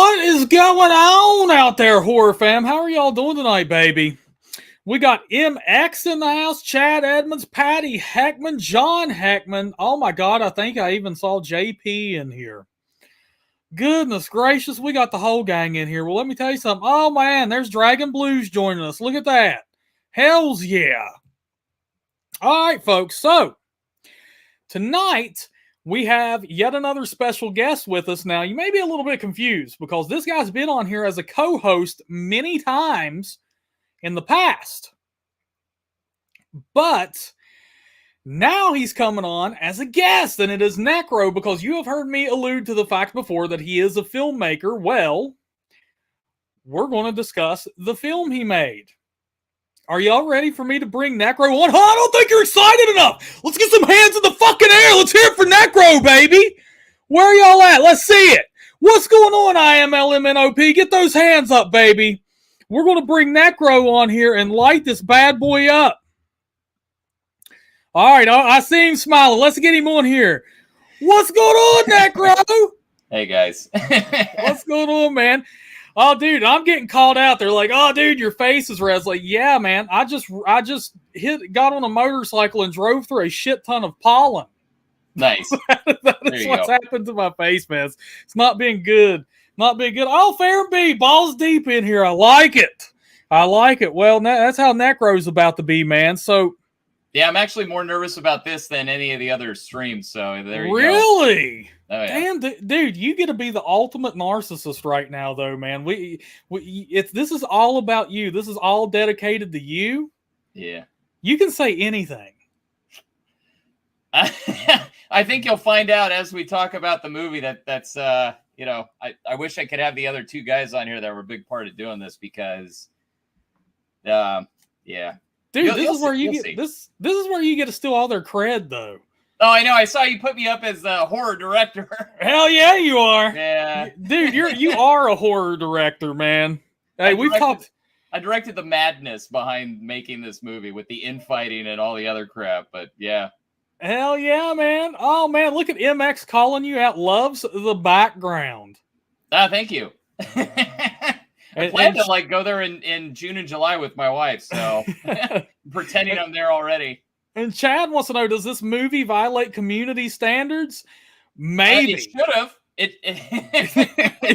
What is going on out there, horror fam? How are y'all doing tonight, baby? We got MX in the house, Chad Edmonds, Patty Heckman, John Heckman. Oh my God, I think I even saw JP in here. Goodness gracious, we got the whole gang in here. Well, let me tell you something. Oh man, there's Dragon Blues joining us. Look at that. Hells yeah. All right, folks. So, tonight, we have yet another special guest with us. Now, you may be a little bit confused because this guy's been on here as a co-host many times in the past. But now he's coming on as a guest, and it is Necro, because you have heard me allude to the fact before that he is a filmmaker. Well, we're going to discuss the film he made. Are y'all ready for me to bring Necro on? I don't think you're excited enough. Let's get some hands in the fucking air. Let's hear it for Necro, baby. Where are y'all at? Let's see it. What's going on, IMLMNOP? Get those hands up, baby. We're going to bring Necro on here and light this bad boy up. All right, I see him smiling. Let's get him on here. What's going on, Necro? Hey, guys. What's going on, man? Oh, dude, I'm getting called out. They're like, "Oh, dude, your face is red." It's like, yeah, man. I just got on a motorcycle and drove through a shit ton of pollen. Nice. That's what's happened to my face, man. It's not been good. Not been good. Oh, fair and B, balls deep in here. I like it. I like it. Well, that's how Necro's about to be, man. So, yeah, I'm actually more nervous about this than any of the other streams. So there you go. Really? Oh, yeah. Damn, dude, you get to be the ultimate narcissist right now, though, man. This is all about you. This is all dedicated to you. Yeah. You can say anything. I think you'll find out as we talk about the movie that's I wish I could have the other two guys on here that were a big part of doing this because, yeah. Dude, this is where you get to steal all their cred, though. Oh, I know. I saw you put me up as the horror director. Hell yeah, you are. Yeah, dude, you are a horror director, man. Hey, I directed the madness behind making this movie with the infighting and all the other crap. But yeah, hell yeah, man. Oh man, look at MX calling you out. Loves the background. Thank you. I plan to go there in June and July with my wife, so pretending I'm there already. And Chad wants to know, does this movie violate community standards? Maybe. It should have.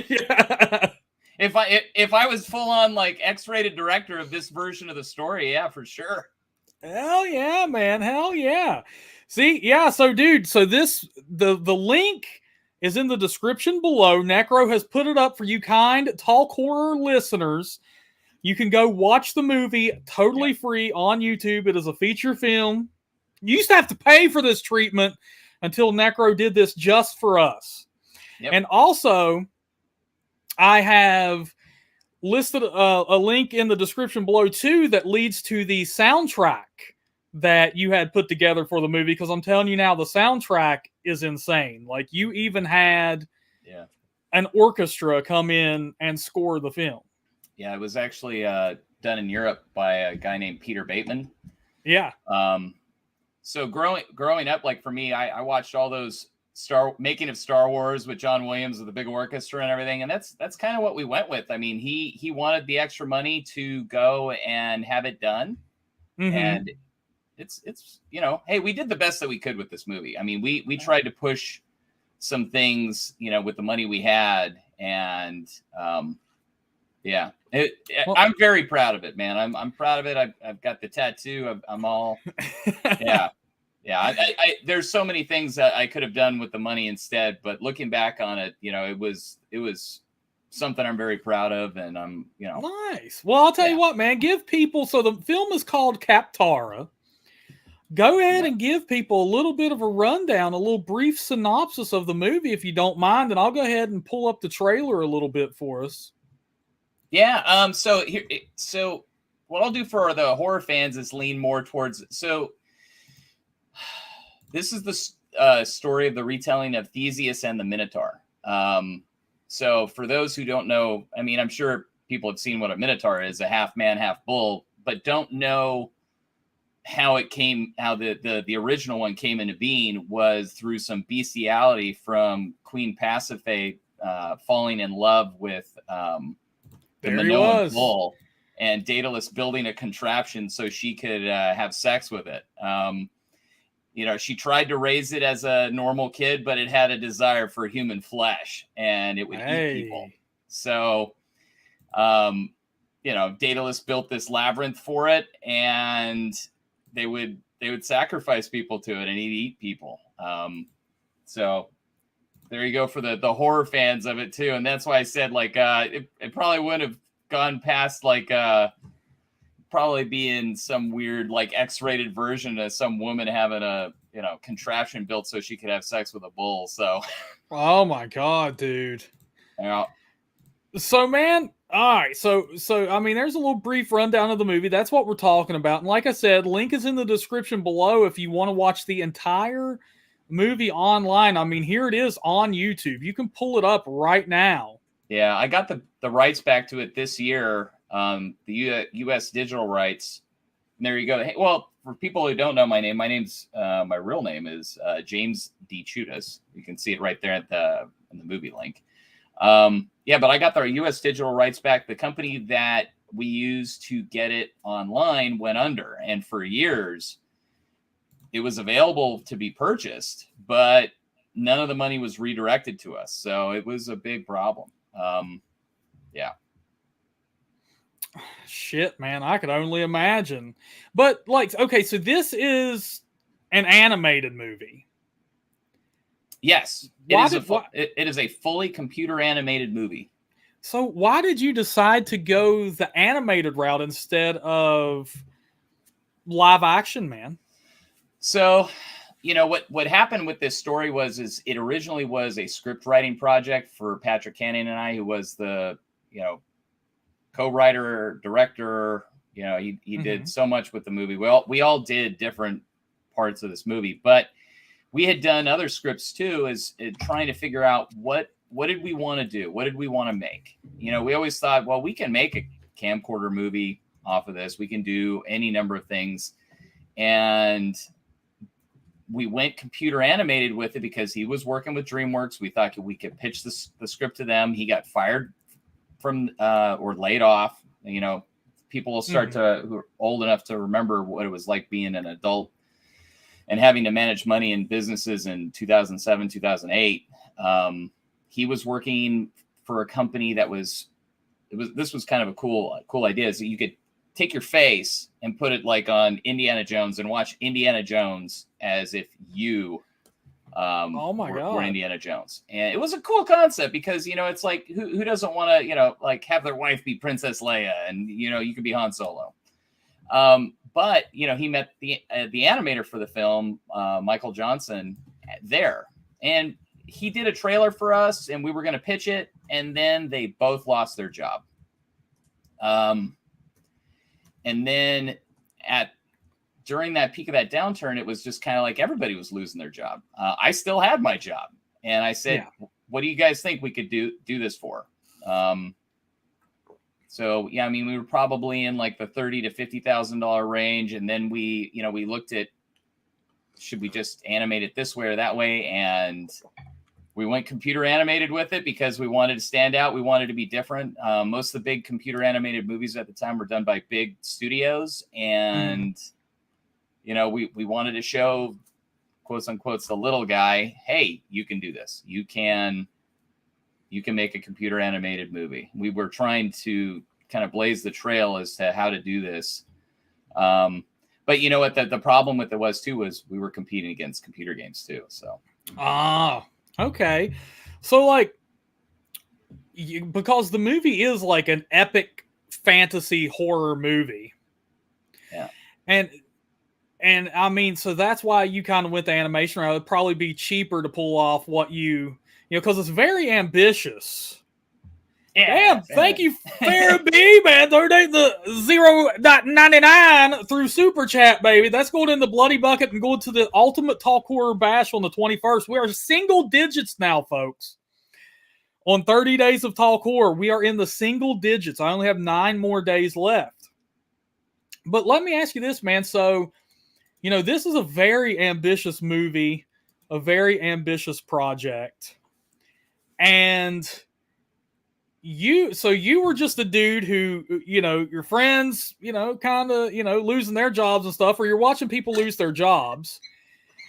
Yeah. If I was full on X-rated director of this version of the story, yeah, for sure. Hell yeah, man. Hell yeah. See, yeah, so dude, the link is in the description below. Necro has put it up for you kind TalkHorror listeners. You can go watch the movie totally free on YouTube. It is a feature film. You used to have to pay for this treatment until Necro did this just for us. Yep. And also, I have listed a link in the description below, too, that leads to the soundtrack that you had put together for the movie. Because I'm telling you now, the soundtrack is insane. Like, you even had an orchestra come in and score the film. Yeah, it was actually done in Europe by a guy named Peter Bateman. Yeah. So growing up, for me, I watched all those making of Star Wars with John Williams with the big orchestra and everything, and that's kind of what we went with. I mean, he wanted the extra money to go and have it done, and it's hey, we did the best that we could with this movie. I mean, we tried to push some things, with the money we had, and yeah. I'm very proud of it, man. I'm proud of it. I've got the tattoo. I'm all, yeah. I there's so many things that I could have done with the money instead, but looking back on it, it was something I'm very proud of, and I'm, Nice. Well, I'll tell you what, man. Give people. So the film is called Kaptara. Go ahead and give people a little bit of a rundown, a little brief synopsis of the movie, if you don't mind, and I'll go ahead and pull up the trailer a little bit for us. Yeah. So what I'll do for the horror fans is lean more towards. So this is the story of the retelling of Theseus and the Minotaur. So for those who don't know, I mean, I'm sure people have seen what a Minotaur is, a half man, half bull, but don't know how the original one came into being was through some bestiality from Queen Pasiphae falling in love with the Minoan bull, and Daedalus building a contraption so she could have sex with it. She tried to raise it as a normal kid, but it had a desire for human flesh, and it would eat people. So, Daedalus built this labyrinth for it, and they would sacrifice people to it, and he'd eat people. So there you go for the horror fans of it too. And that's why I said it probably wouldn't have gone past probably be in some weird X-rated version of some woman having a contraption built so she could have sex with a bull. So oh my god, dude. Yeah. So man, all right. So I mean, there's a little brief rundown of the movie. That's what we're talking about. And like I said, link is in the description below if you want to watch the entire movie online. I mean, here it is on YouTube. You can pull it up right now. Yeah, I got the rights back to it this year. The U.S. digital rights. And there you go. Hey, well, for people who don't know my name's my real name is James de Ciutiis. You can see it right there in the movie link. But I got the U.S. digital rights back. The company that we used to get it online went under, and for years it was available to be purchased, but none of the money was redirected to us. So it was a big problem. Yeah. Shit, man, I could only imagine. But okay, so this is an animated movie. Yes, it is a fully computer animated movie. So why did you decide to go the animated route instead of live action, man? So, what happened with this story is it originally was a script writing project for Patrick Cannon and I, who was the, co-writer, director. He did so much with the movie. We all did different parts of this movie, but we had done other scripts too, trying to figure out what did we want to do? What did we want to make? We always thought, well, we can make a camcorder movie off of this. We can do any number of things. And we went computer animated with it because he was working with DreamWorks. We thought we could pitch the script to them. He got fired from or laid off. People will start who are old enough to remember what it was like being an adult and having to manage money in businesses in 2007, 2008. He was working for a company this was kind of a cool idea, is that you could take your face and put it on Indiana Jones and watch Indiana Jones as if you were Indiana Jones. And it was a cool concept because, it's like, who doesn't want to, have their wife be Princess Leia and, you could be Han Solo. But, he met the animator for the film, Michael Johnson, there. And he did a trailer for us, and we were going to pitch it, and then they both lost their job. And then during that peak of that downturn, it was just kind of like everybody was losing their job. I still had my job, and I said, "What do you guys think we could do this for?" So yeah, I mean, we were probably in the $30,000 to $50,000 range, and then we looked at, should we just animate it this way or that way, and we went computer animated with it because we wanted to stand out. We wanted to be different. Most of the big computer animated movies at the time were done by big studios, and we wanted to show, quotes unquote, the little guy, hey, you can do this. You can make a computer animated movie. We were trying to kind of blaze the trail as to how to do this. But you know what? The problem with it was we were competing against computer games too. So. Okay. So because the movie is an epic fantasy horror movie. Yeah. And I mean, so that's why you kind of went the animation route. It'd probably be cheaper to pull off what because it's very ambitious. Yeah. Damn, thank you, Farabee, man. Donate the 0.99 through Super Chat, baby. That's going in the bloody bucket and going to the ultimate Talk Horror Bash on the 21st. We are single digits now, folks. On 30 days of Talk Horror, we are in the single digits. I only have 9 more days left. But let me ask you this, man. So, this is a very ambitious movie, a very ambitious project. And you were just a dude who, your friends, kind of, losing their jobs and stuff, or you're watching people lose their jobs.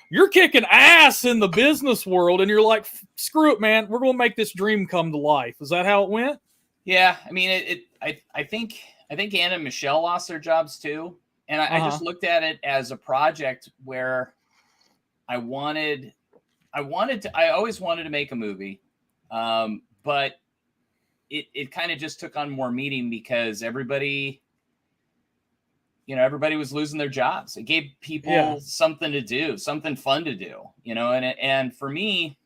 You're kicking ass in the business world, and you're like, screw it, man. We're going to make this dream come to life. Is that how it went? Yeah. I mean, I think Anna and Michelle lost their jobs too. And I just looked at it as a project where I always wanted to make a movie. But it kind of just took on more meaning because everybody was losing their jobs. It gave people something to do, something fun to do, and for me,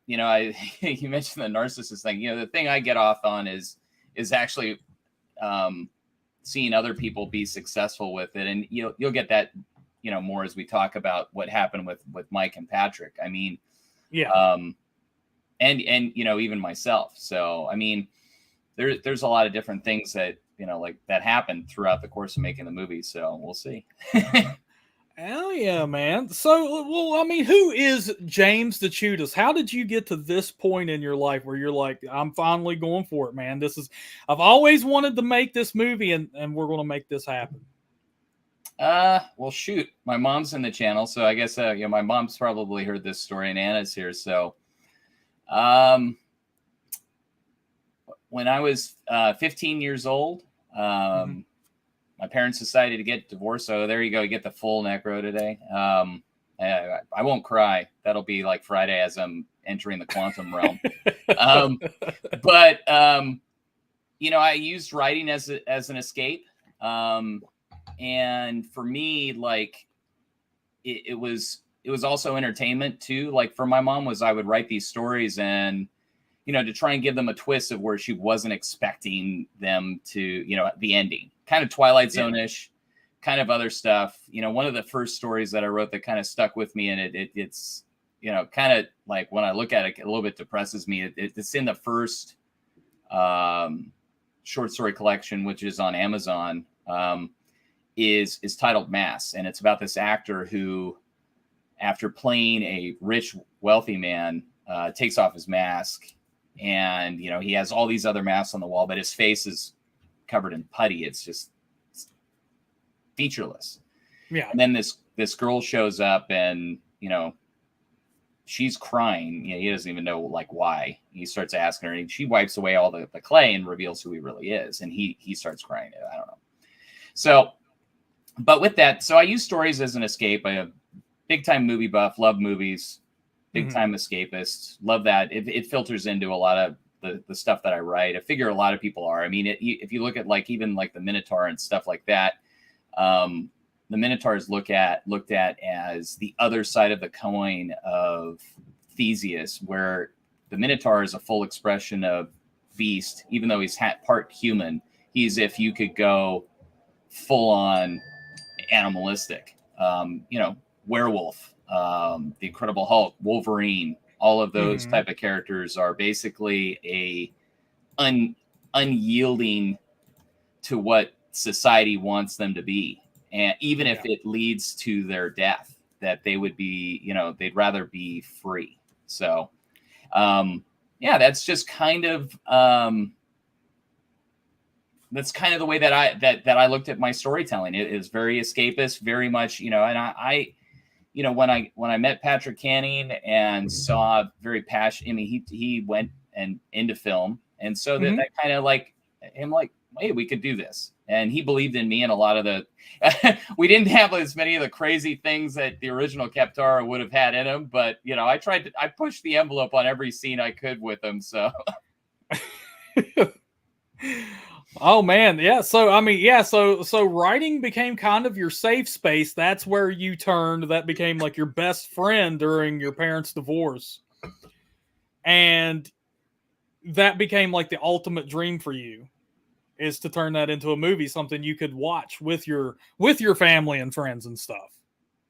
you mentioned the narcissist thing. The thing I get off on is actually seeing other people be successful with it. And you'll get that, more as we talk about what happened with Mike and Patrick. I mean, and even myself. So, I mean, there's a lot of different things that, like that happened throughout the course of making the movie. So we'll see. Hell yeah, man. So, well, I mean, who is James de Ciutiis? How did you get to this point in your life where you're like, I'm finally going for it, man. I've always wanted to make this movie and we're going to make this happen. Well, shoot, my mom's in the channel. So I guess, my mom's probably heard this story and Anna's here. So, when I was 15 years old, my parents decided to get divorced. So there you go. You get the full necro today. I won't cry. That'll be like Friday as I'm entering the quantum realm. But I used writing as an escape. And for me, like it was also entertainment too. Like for my mom I would write these stories and, to try and give them a twist of where she wasn't expecting them to, the ending, kind of Twilight Zone-ish, kind of other stuff. One of the first stories that I wrote that kind of stuck with me, and it's, kind of like when I look at it, a little bit depresses me. It's in the first short story collection, which is on Amazon, is titled Mass. And it's about this actor who, after playing a rich, wealthy man, takes off his mask. And, he has all these other masks on the wall, but his face is covered in putty. It's featureless. Yeah. And then this girl shows up and, she's crying. He doesn't even know like why. He starts asking her and she wipes away all the clay and reveals who he really is. And he starts crying. I don't know. So, but with that, so I use stories as an escape. I have big time movie buff, love movies. Big time escapist. Love that. It filters into a lot of the stuff that I write. I figure a lot of people are. I mean, if you look at like even like the Minotaur and stuff like that, the Minotaur is looked at as the other side of the coin of Theseus, where the Minotaur is a full expression of beast, even though he's part human. He's, if you could go full on animalistic, werewolf. The Incredible Hulk, Wolverine, all of those type of characters are basically a unyielding to what society wants them to be. And even if it leads to their death, that they would be, they'd rather be free. So, that's just kind of, that's kind of the way that I looked at my storytelling. It is very escapist, very much, and I when I met Patrick Canning and saw very passionate, I mean, he went and into film. And so that kind of like him like, hey, we could do this. And he believed in me and a lot of we didn't have as many of the crazy things that the original Kaptara would have had in him. But, I pushed the envelope on every scene I could with him. So. Oh man, yeah. So I mean, yeah. So writing became kind of your safe space. That's where you turned. That became like your best friend during your parents' divorce, and that became like the ultimate dream for you, is to turn that into a movie, something you could watch with your family and friends and stuff.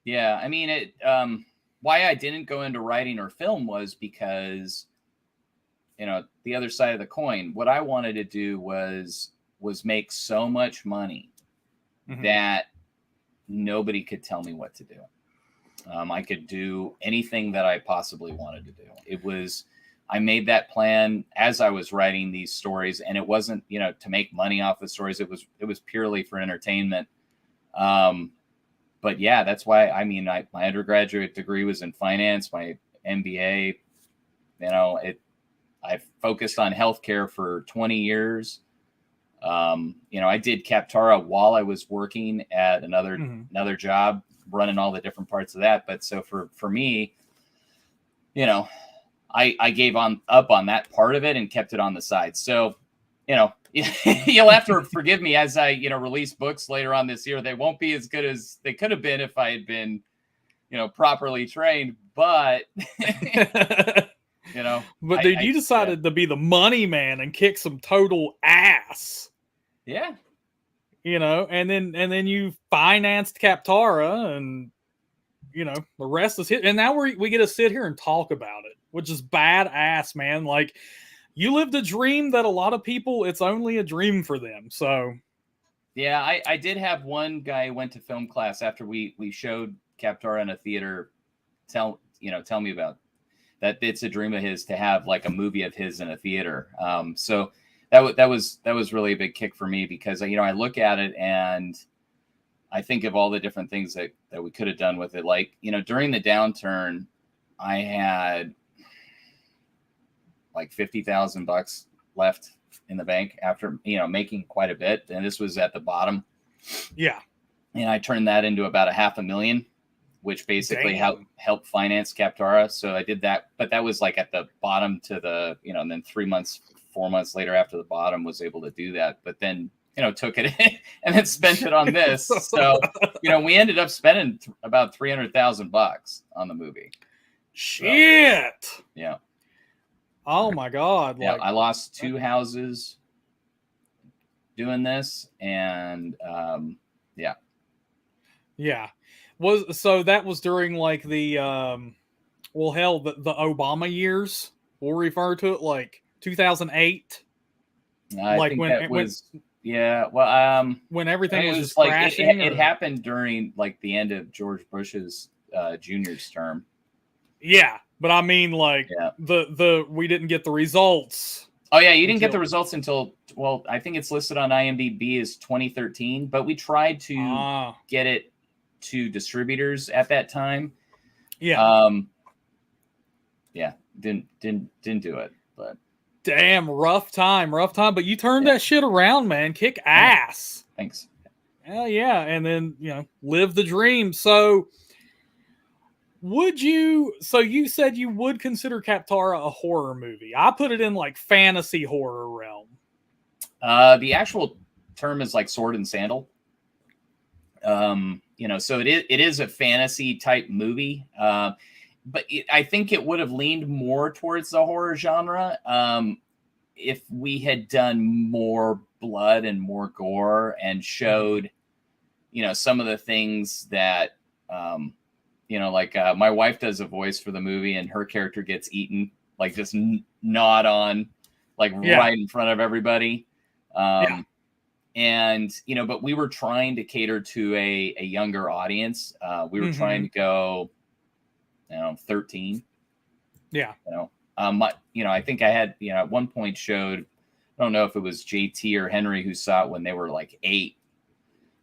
Yeah, I mean, why I didn't go into writing or film was because, the other side of the coin. What I wanted to do was make so much money that nobody could tell me what to do. I could do anything that I possibly wanted to do. It was I made that plan as I was writing these stories, and it wasn't, you know, to make money off the stories. It was purely for entertainment. But yeah, that's why, I mean, my undergraduate degree was in finance, my MBA, you know, I focused on healthcare for 20 years. You know, I did Kaptara while I was working at another job, running all the different parts of that. But so for me, you know, I gave up on that part of it and kept it on the side. So, you know, you'll have to forgive me as I, you know, release books later on this year. They won't be as good as they could have been if I had been, you know, properly trained, but you know, but dude, you decided to be the money man and kick some total ass. Yeah. You know, and then you financed Kaptara, and you know, the rest is hit. And now we get to sit here and talk about it, which is badass, man. Like, you lived a dream that a lot of people, it's only a dream for them. So yeah, I did have one guy who went to film class after we showed Kaptara in a theater tell me about that. It's a dream of his to have like a movie of his in a theater. So that was really a big kick for me, because, you know, I look at it and I think of all the different things that we could have done with it. Like, you know, during the downturn, I had like $50,000 left in the bank after, you know, making quite a bit. And this was at the bottom. Yeah. And I turned that into about $500,000, which basically helped finance Kaptara. So I did that, but that was like at the bottom to the, you know, and then 4 months later after the bottom was able to do that. But then, you know, took it and then spent it on this. So, you know, we ended up spending about $300,000 on the movie. Shit. So, yeah. Oh my God. Yeah. Like, I lost 2 houses doing this. And yeah. Yeah. So that was during like the the Obama years. We'll refer to it like 2008. I think that was yeah. Well, when everything was just like crashing. It happened during like the end of George Bush's Jr.'s term. Yeah, but I mean, like, we didn't get the results. Oh yeah, you didn't get the results until, well, I think it's listed on IMDb as 2013, but we tried to get it to distributors at that time. Yeah. Yeah, didn't do it, but damn, rough time, but you turned that shit around, man. Kick ass. Thanks. Hell yeah. And then, you know, live the dream. So you said you would consider Kaptara a horror movie. I put it in like fantasy horror realm. The actual term is like sword and sandal. You know, so it is a fantasy type movie. But I think it would have leaned more towards the horror genre if we had done more blood and more gore and showed, you know, some of the things that, you know, like my wife does a voice for the movie and her character gets eaten, like just gnawed on, like right in front of everybody. And, you know, but we were trying to cater to a younger audience. We were trying to go, 13. Yeah. You know, I think I had, you know, at one point showed, I don't know if it was JT or Henry who saw it when they were like 8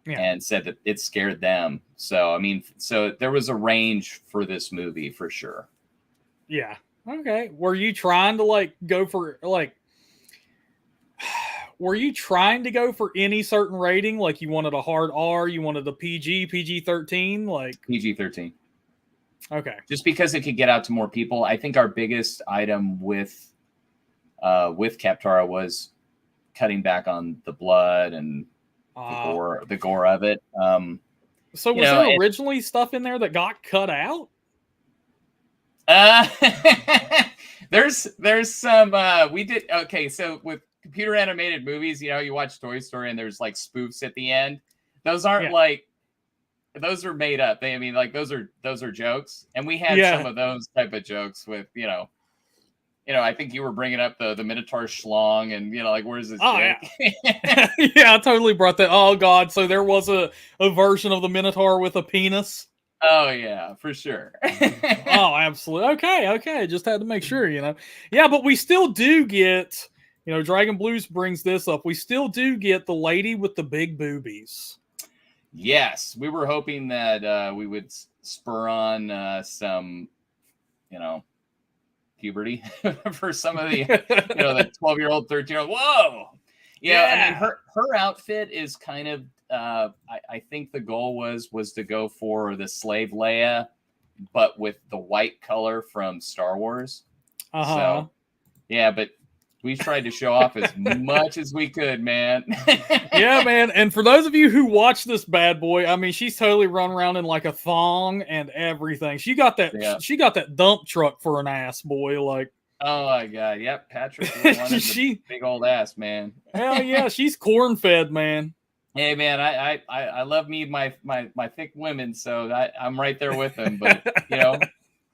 and said that it scared them. So, I mean, so there was a range for this movie for sure. Yeah. Okay. Were you trying to like go for like, were you trying to go for any certain rating? Like you wanted a hard R, you wanted a PG-13, like PG-13. Okay. Just because it could get out to more people. I think our biggest item with Kaptara was cutting back on the blood and the gore of it. So was there originally stuff in there that got cut out? There's some we did okay, so with computer animated movies, you know, you watch Toy Story and there's like spoofs at the end. Those aren't like, those are made up. I mean, like those are jokes, and we had some of those type of jokes with, you know, I think you were bringing up the Minotaur schlong, and you know, like where's this? Yeah, I totally brought that. Oh God, so there was a version of the Minotaur with a penis. Oh yeah, for sure. Oh, absolutely. Okay. Just had to make sure, Yeah, but we still do get, Dragon Blues brings this up. We still do get the lady with the big boobies. Yes, we were hoping that we would spur on some, puberty for some of the, the 12-year-old, 13-year-old. Whoa. Yeah, I mean, her outfit is kind of, I think the goal was to go for the slave Leia, but with the white color from Star Wars. So, yeah, but we tried to show off as much as we could, man. Yeah, man. And for those of you who watch this bad boy, I mean, she's totally run around in like a thong and everything. She got that. Yeah. She got that dump truck for an ass, boy. Like, oh my god, yep. Patrick wanted the big old ass, man. Hell yeah, she's corn fed, man. Hey man, I love me my thick women, so I'm right there with them. But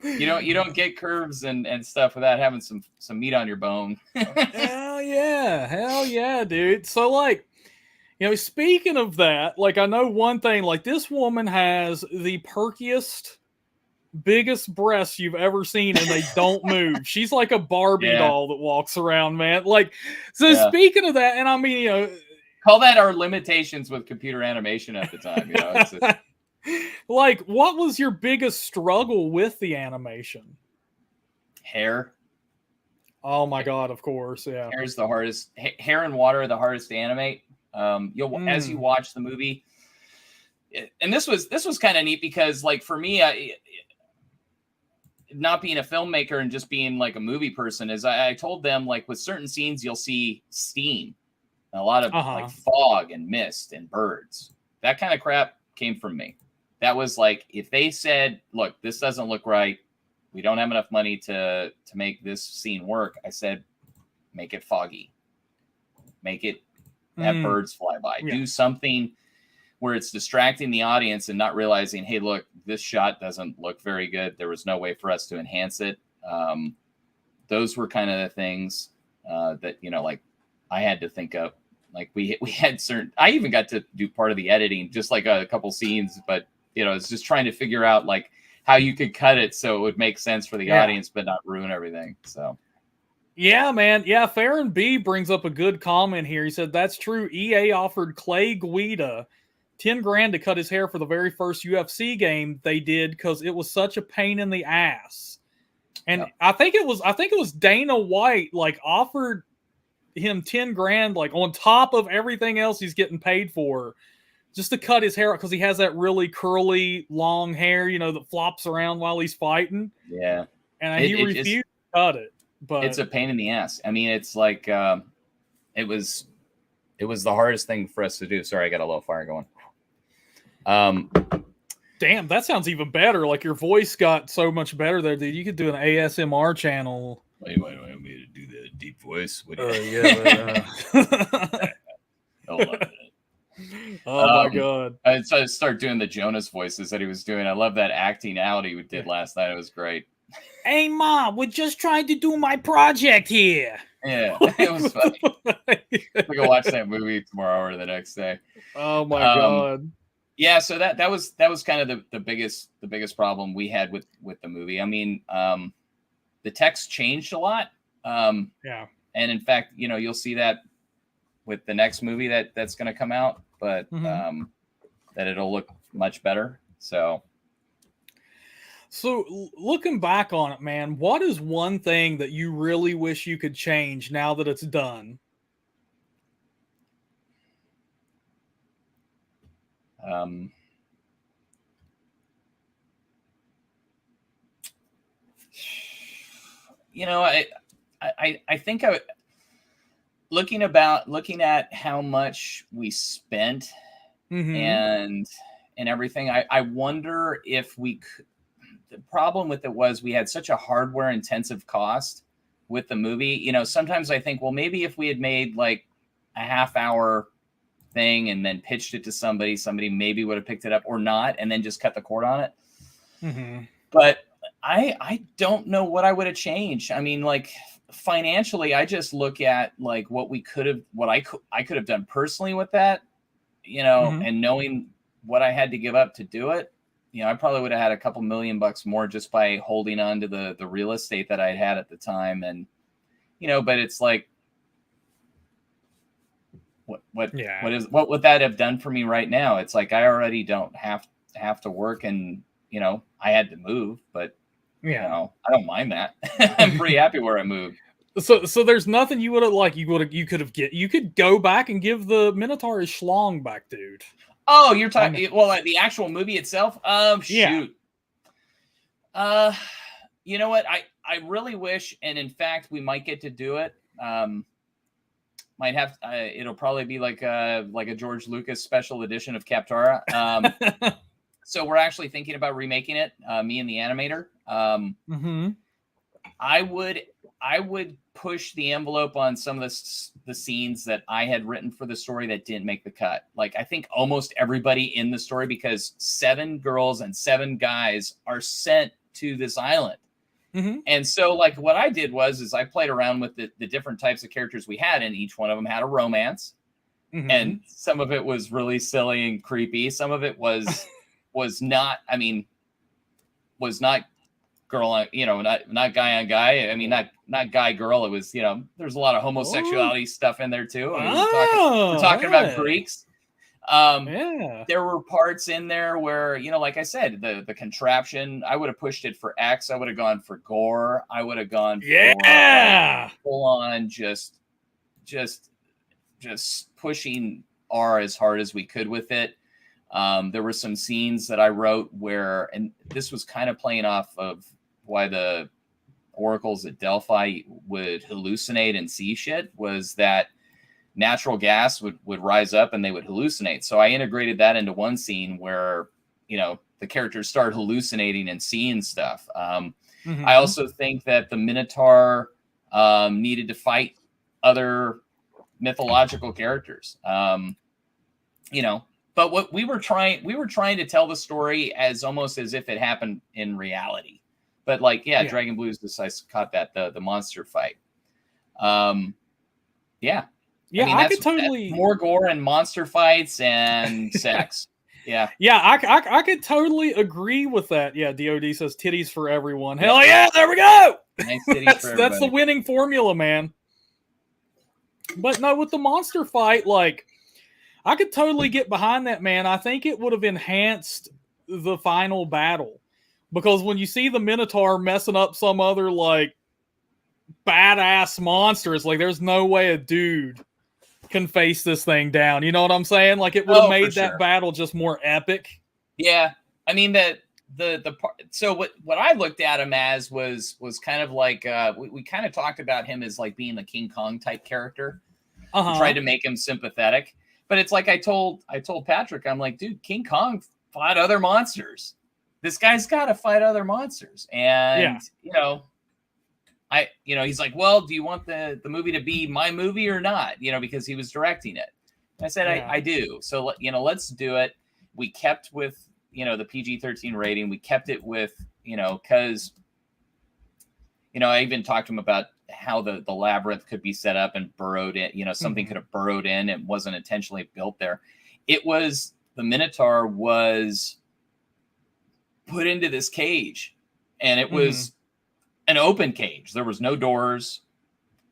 you don't get curves and stuff without having some meat on your bone. Hell yeah, dude. So like, speaking of that, like I know one thing, like this woman has the perkiest, biggest breasts you've ever seen, and they don't move. She's like a Barbie doll that walks around, man. Like, so speaking of that, and I mean, call that our limitations with computer animation at the time. Like, what was your biggest struggle with the animation? Hair. Oh my god, of course, yeah. Hair's the hardest. Hair and water are the hardest to animate. As you watch the movie, and this was kind of neat because, like, for me, not being a filmmaker and just being like a movie person, is I told them, like, with certain scenes you'll see steam, a lot of like fog and mist and birds. That kind of crap came from me. That was like, if they said, look, this doesn't look right, we don't have enough money to make this scene work, I said, make it foggy, make it have birds fly by, do something where it's distracting the audience and not realizing, hey, look, this shot doesn't look very good, there was no way for us to enhance it. Those were kind of the things that like I had to think of. Like we had certain, I even got to do part of the editing, just like a couple scenes, but it's just trying to figure out like how you could cut it so it would make sense for the audience, but not ruin everything. So. Yeah, man. Yeah, Farron B brings up a good comment here. He said, that's true. EA offered Clay Guida $10,000 to cut his hair for the very first UFC game they did because it was such a pain in the ass. And I think it was Dana White like offered him $10,000 like on top of everything else he's getting paid for, just to cut his hair out because he has that really curly long hair, that flops around while he's fighting. Yeah, and he refused to cut it. But it's a pain in the ass. I mean, it's like it was the hardest thing for us to do. Sorry, I got a little fire going. Damn, that sounds even better. Like your voice got so much better there, dude. You could do an ASMR channel. Wait, me to do the deep voice? Yeah. Hold on. Oh my god! I start doing the Jonas voices that he was doing. I love that acting out he did last night. It was great. Hey, Mom, we're just trying to do my project here. Yeah, it was funny. We can watch that movie tomorrow or the next day. Oh my god! Yeah, so that was kind of the biggest problem we had with the movie. I mean, the text changed a lot. And in fact, you'll see that with the next movie that's going to come out, but that it'll look much better. So looking back on it, man, what is one thing that you really wish you could change now that it's done? I think looking at how much we spent and everything, I wonder if we could. The problem with it was we had such a hardware intensive cost with the movie. Sometimes I think, well, maybe if we had made like a half-hour thing and then pitched it to somebody maybe would have picked it up, or not, and then just cut the cord on it. But I don't know what I would have changed. I mean, like financially, I just look at like what I could have done personally with that, and knowing what I had to give up to do it. I probably would have had a couple $1,000,000 more just by holding on to the real estate that I'd had at the time. And, but it's like, what would that have done for me right now? It's like, I already don't have to work, and, I had to move, but I don't mind that. I'm pretty happy where I moved. So there's nothing you would have you could go back and give the Minotaur his schlong back, dude. Oh, you're talking like the actual movie itself? Shoot. You know what? I really wish, and in fact, we might get to do it. Might have it'll probably be like a George Lucas special edition of Kaptara. So we're actually thinking about remaking it, me and the animator. I would push the envelope on some of the scenes that I had written for the story that didn't make the cut. Like, I think almost everybody in the story, because 7 girls and 7 guys are sent to this island. And so, like, what I did is I played around with the different types of characters we had, and each one of them had a romance. And some of it was really silly and creepy. Some of it was not, was not girl, not guy on guy. I mean, not guy girl. It was, there's a lot of homosexuality stuff in there too. We're talking about Greeks. There were parts in there where, like I said, the contraption, I would have pushed it for X. I would have gone for gore. I would have gone for full on just pushing R as hard as we could with it. There were some scenes that I wrote where, and this was kind of playing off of why the oracles at Delphi would hallucinate and see shit, was that natural gas would rise up and they would hallucinate. So I integrated that into one scene where, the characters start hallucinating and seeing stuff. I also think that the Minotaur needed to fight other mythological characters. But what we were trying to tell the story as almost as if it happened in reality. But Dragon Blues, I caught that the monster fight. I could totally more gore and monster fights and sex. I could totally agree with that. DOD says titties for everyone. Hell yeah, there we go. Nice titties for everybody. That's the winning formula, man. But no, with the monster fight, I could totally get behind that, man. I think it would have enhanced the final battle, because when you see the Minotaur messing up some other badass monster, it's like there's no way a dude can face this thing down. You know what I'm saying? It would have made that battle just more epic. Yeah, I mean the part. So what I looked at him as was kind of like we kind of talked about him as being a King Kong type character. Tried to make him sympathetic. But it's like I told Patrick, I'm like, dude, King Kong fought other monsters. This guy's got to fight other monsters. And, he's like, well, do you want the movie to be my movie or not? Because he was directing it. And I said, I do. So, let's do it. We kept with, the PG-13 rating. We kept it with, because, I even talked to him about how the labyrinth could be set up and burrowed in, something could have burrowed in and wasn't intentionally built there. It was, the Minotaur was put into this cage, and it was an open cage. There was no doors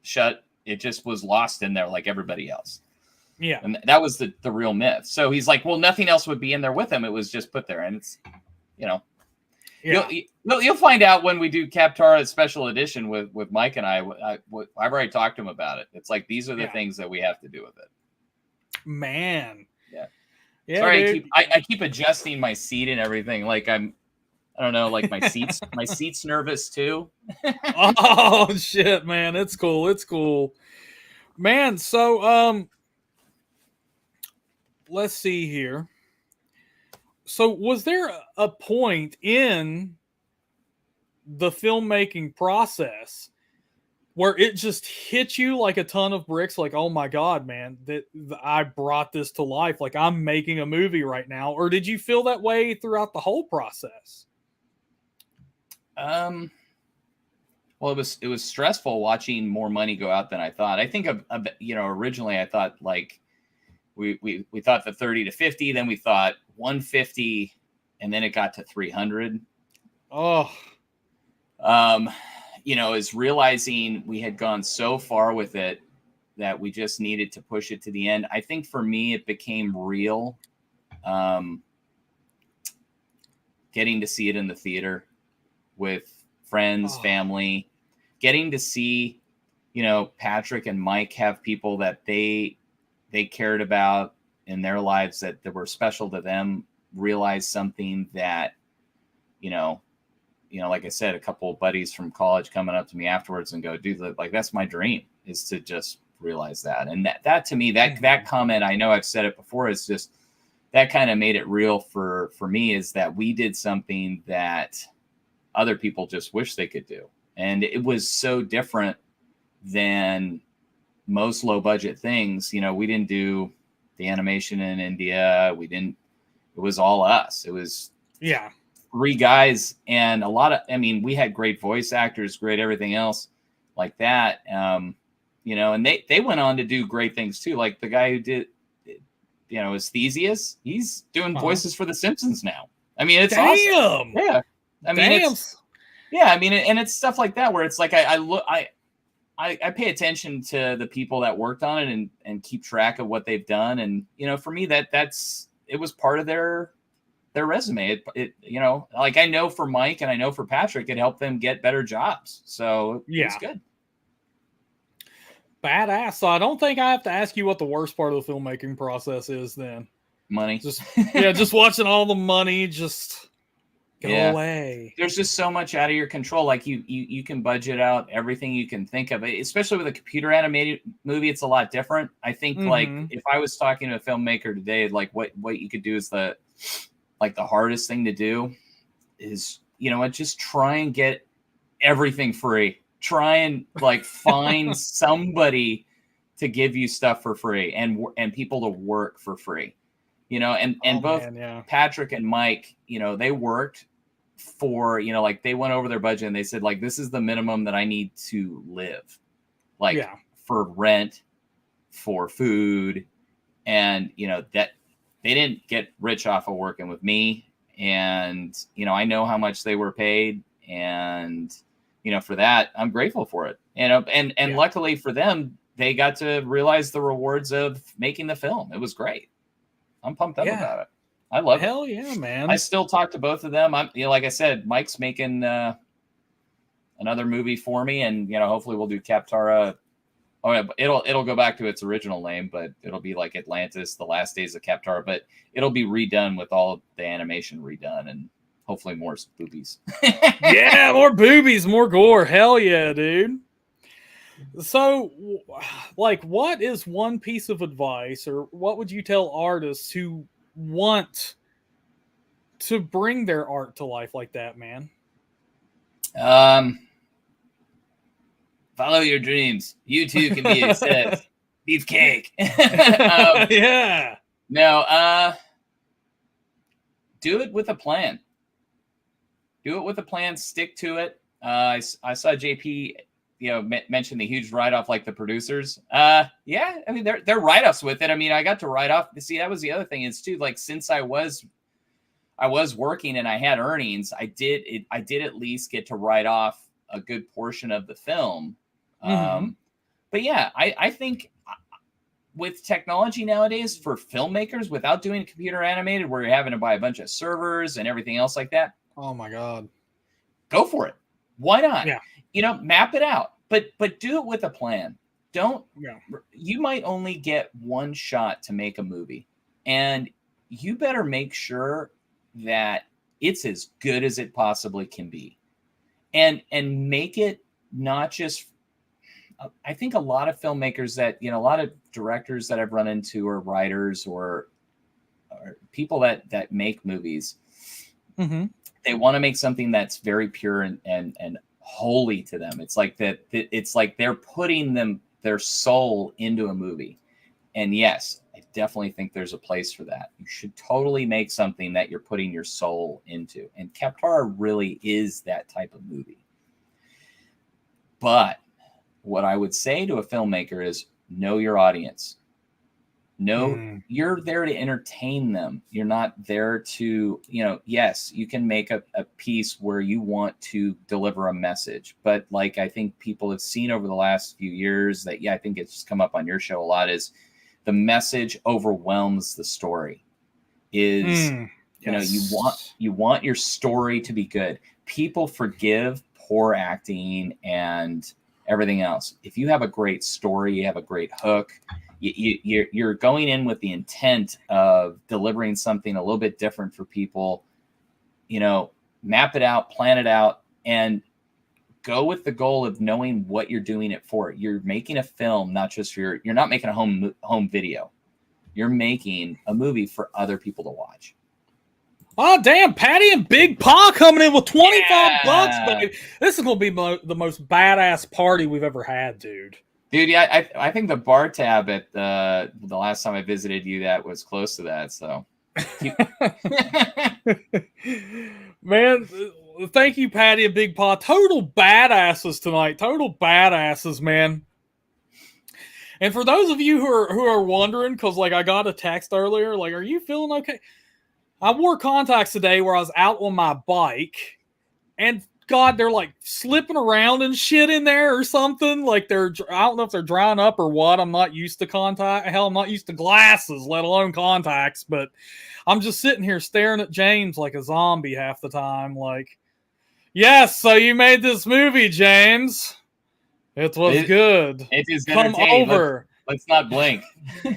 shut. It just was lost in there like everybody else. Yeah. And that was the real myth. So he's like, well, nothing else would be in there with him. It was just put there. And it's, you'll find out when we do Kaptara special edition with Mike and I've already talked to him about it. It's like, these are the things that we have to do with it. Man. Yeah. Sorry, I keep adjusting my seat and everything. I don't know, my seat's nervous too. Oh shit, man. It's cool. Man, so let's see here. So was there a point in the filmmaking process where it just hit you like a ton of bricks, like, oh my God, man, that I brought this to life, I'm making a movie right now? Or did you feel that way throughout the whole process? Well, it was stressful watching more money go out than I thought. I think originally I thought we thought the 30 to 50, then we thought 150 and then it got to 300. Oh, Is realizing we had gone so far with it that we just needed to push it to the end. I think for me, it became real. Getting to see it in the theater with friends, family, getting to see, Patrick and Mike have people that they cared about in their lives that were special to them, realize something that, like I said, a couple of buddies from college coming up to me afterwards and go, dude, like, that's my dream, is to just realize that. And that to me, that comment, I know I've said it before, is just, that kind of made it real for me, is that we did something that other people just wish they could do. And it was so different than most low budget things. We didn't do the animation in India. It was all us. It was 3 guys and we had great voice actors, great everything else like that. And they went on to do great things too. Like the guy who did, is Theseus. He's doing voices for The Simpsons now. I mean, it's awesome. Yeah. I mean, and it's stuff like that where it's like, I pay attention to the people that worked on it and keep track of what they've done. And, for me, it was part of their resume. It like I know for Mike and I know for Patrick, it helped them get better jobs. So it's good. Badass. So I don't think I have to ask you what the worst part of the filmmaking process is then. Money. Just watching all the money just go away. There's just so much out of your control. Like you can budget out everything you can think of, especially with a computer animated movie. It's a lot different. I think like if I was talking to a filmmaker today, like what you could do is the hardest thing to do is, just try and get everything free. Try and find somebody to give you stuff for free and people to work for free, and both Patrick and Mike, they worked for, they went over their budget and they said, like, this is the minimum that I need to live, for rent, for food. And, that they didn't get rich off of working with me. And, I know how much they were paid, and, for that, I'm grateful for it. And luckily for them, they got to realize the rewards of making the film. It was great. I'm pumped up about it. I love it. Hell yeah, man. I still talk to both of them. I'm, like I said, Mike's making another movie for me, and hopefully we'll do Kaptara. Oh, it'll go back to its original name, but it'll be like Atlantis: The Last Days of Kaptara. But it'll be redone with all the animation redone, and hopefully more boobies. Yeah, more boobies, more gore. Hell yeah, dude. So, what is one piece of advice, or what would you tell artists who want to bring their art to life like that, man? Follow your dreams. You too can be a success. Beefcake. No, do it with a plan. Do it with a plan. Stick to it. I saw JP, mention the huge write-off, like the producers. I mean, they're write-offs with it. I mean, I got to write off. See, that was the other thing is too, like, since I was working and I had earnings, I did at least get to write off a good portion of the film. But yeah, I think with technology nowadays for filmmakers, without doing computer animated, where you're having to buy a bunch of servers and everything else like that. Oh my God. Go for it. Why not? Yeah. Map it out, but do it with a plan. You might only get one shot to make a movie, and you better make sure that it's as good as it possibly can be, and make it not just, I think a lot of filmmakers that, a lot of directors that I've run into, or writers, or people that make movies, they want to make something that's very pure and holy to them. It's like that. It's like they're putting their soul into a movie. And yes, I definitely think there's a place for that. You should totally make something that you're putting your soul into. And Kaptara really is that type of movie. But what I would say to a filmmaker is, know your audience. No, you're there to entertain them. You're not there to, yes, you can make a piece where you want to deliver a message. But like I think people have seen over the last few years that, I think it's just come up on your show a lot, is the message overwhelms the story. Is you want your story to be good. People forgive poor acting and everything else. If you have a great story, you have a great hook, you're going in with the intent of delivering something a little bit different for people, map it out, plan it out, and go with the goal of knowing what you're doing it for. You're making a film, not just you're not making a home video. You're making a movie for other people to watch. Oh, damn. Patty and Big Pa coming in with $25, baby. This is going to be the most badass party we've ever had, dude. Dude, yeah, I think the bar tab at the last time I visited you, that was close to that. So, man, thank you, Patty and Big Pa. Total badasses tonight. Total badasses, man. And for those of you who are wondering, because like I got a text earlier, like, are you feeling okay? I wore contacts today where I was out on my bike, and God, they're like slipping around and shit in there or something. Like I don't know if they're drying up or what. I'm not used to contact. Hell, I'm not used to glasses, let alone contacts. But I'm just sitting here staring at James like a zombie half the time. Like, yes, so you made this movie, James. It was good. It is Come over. Let's not blink.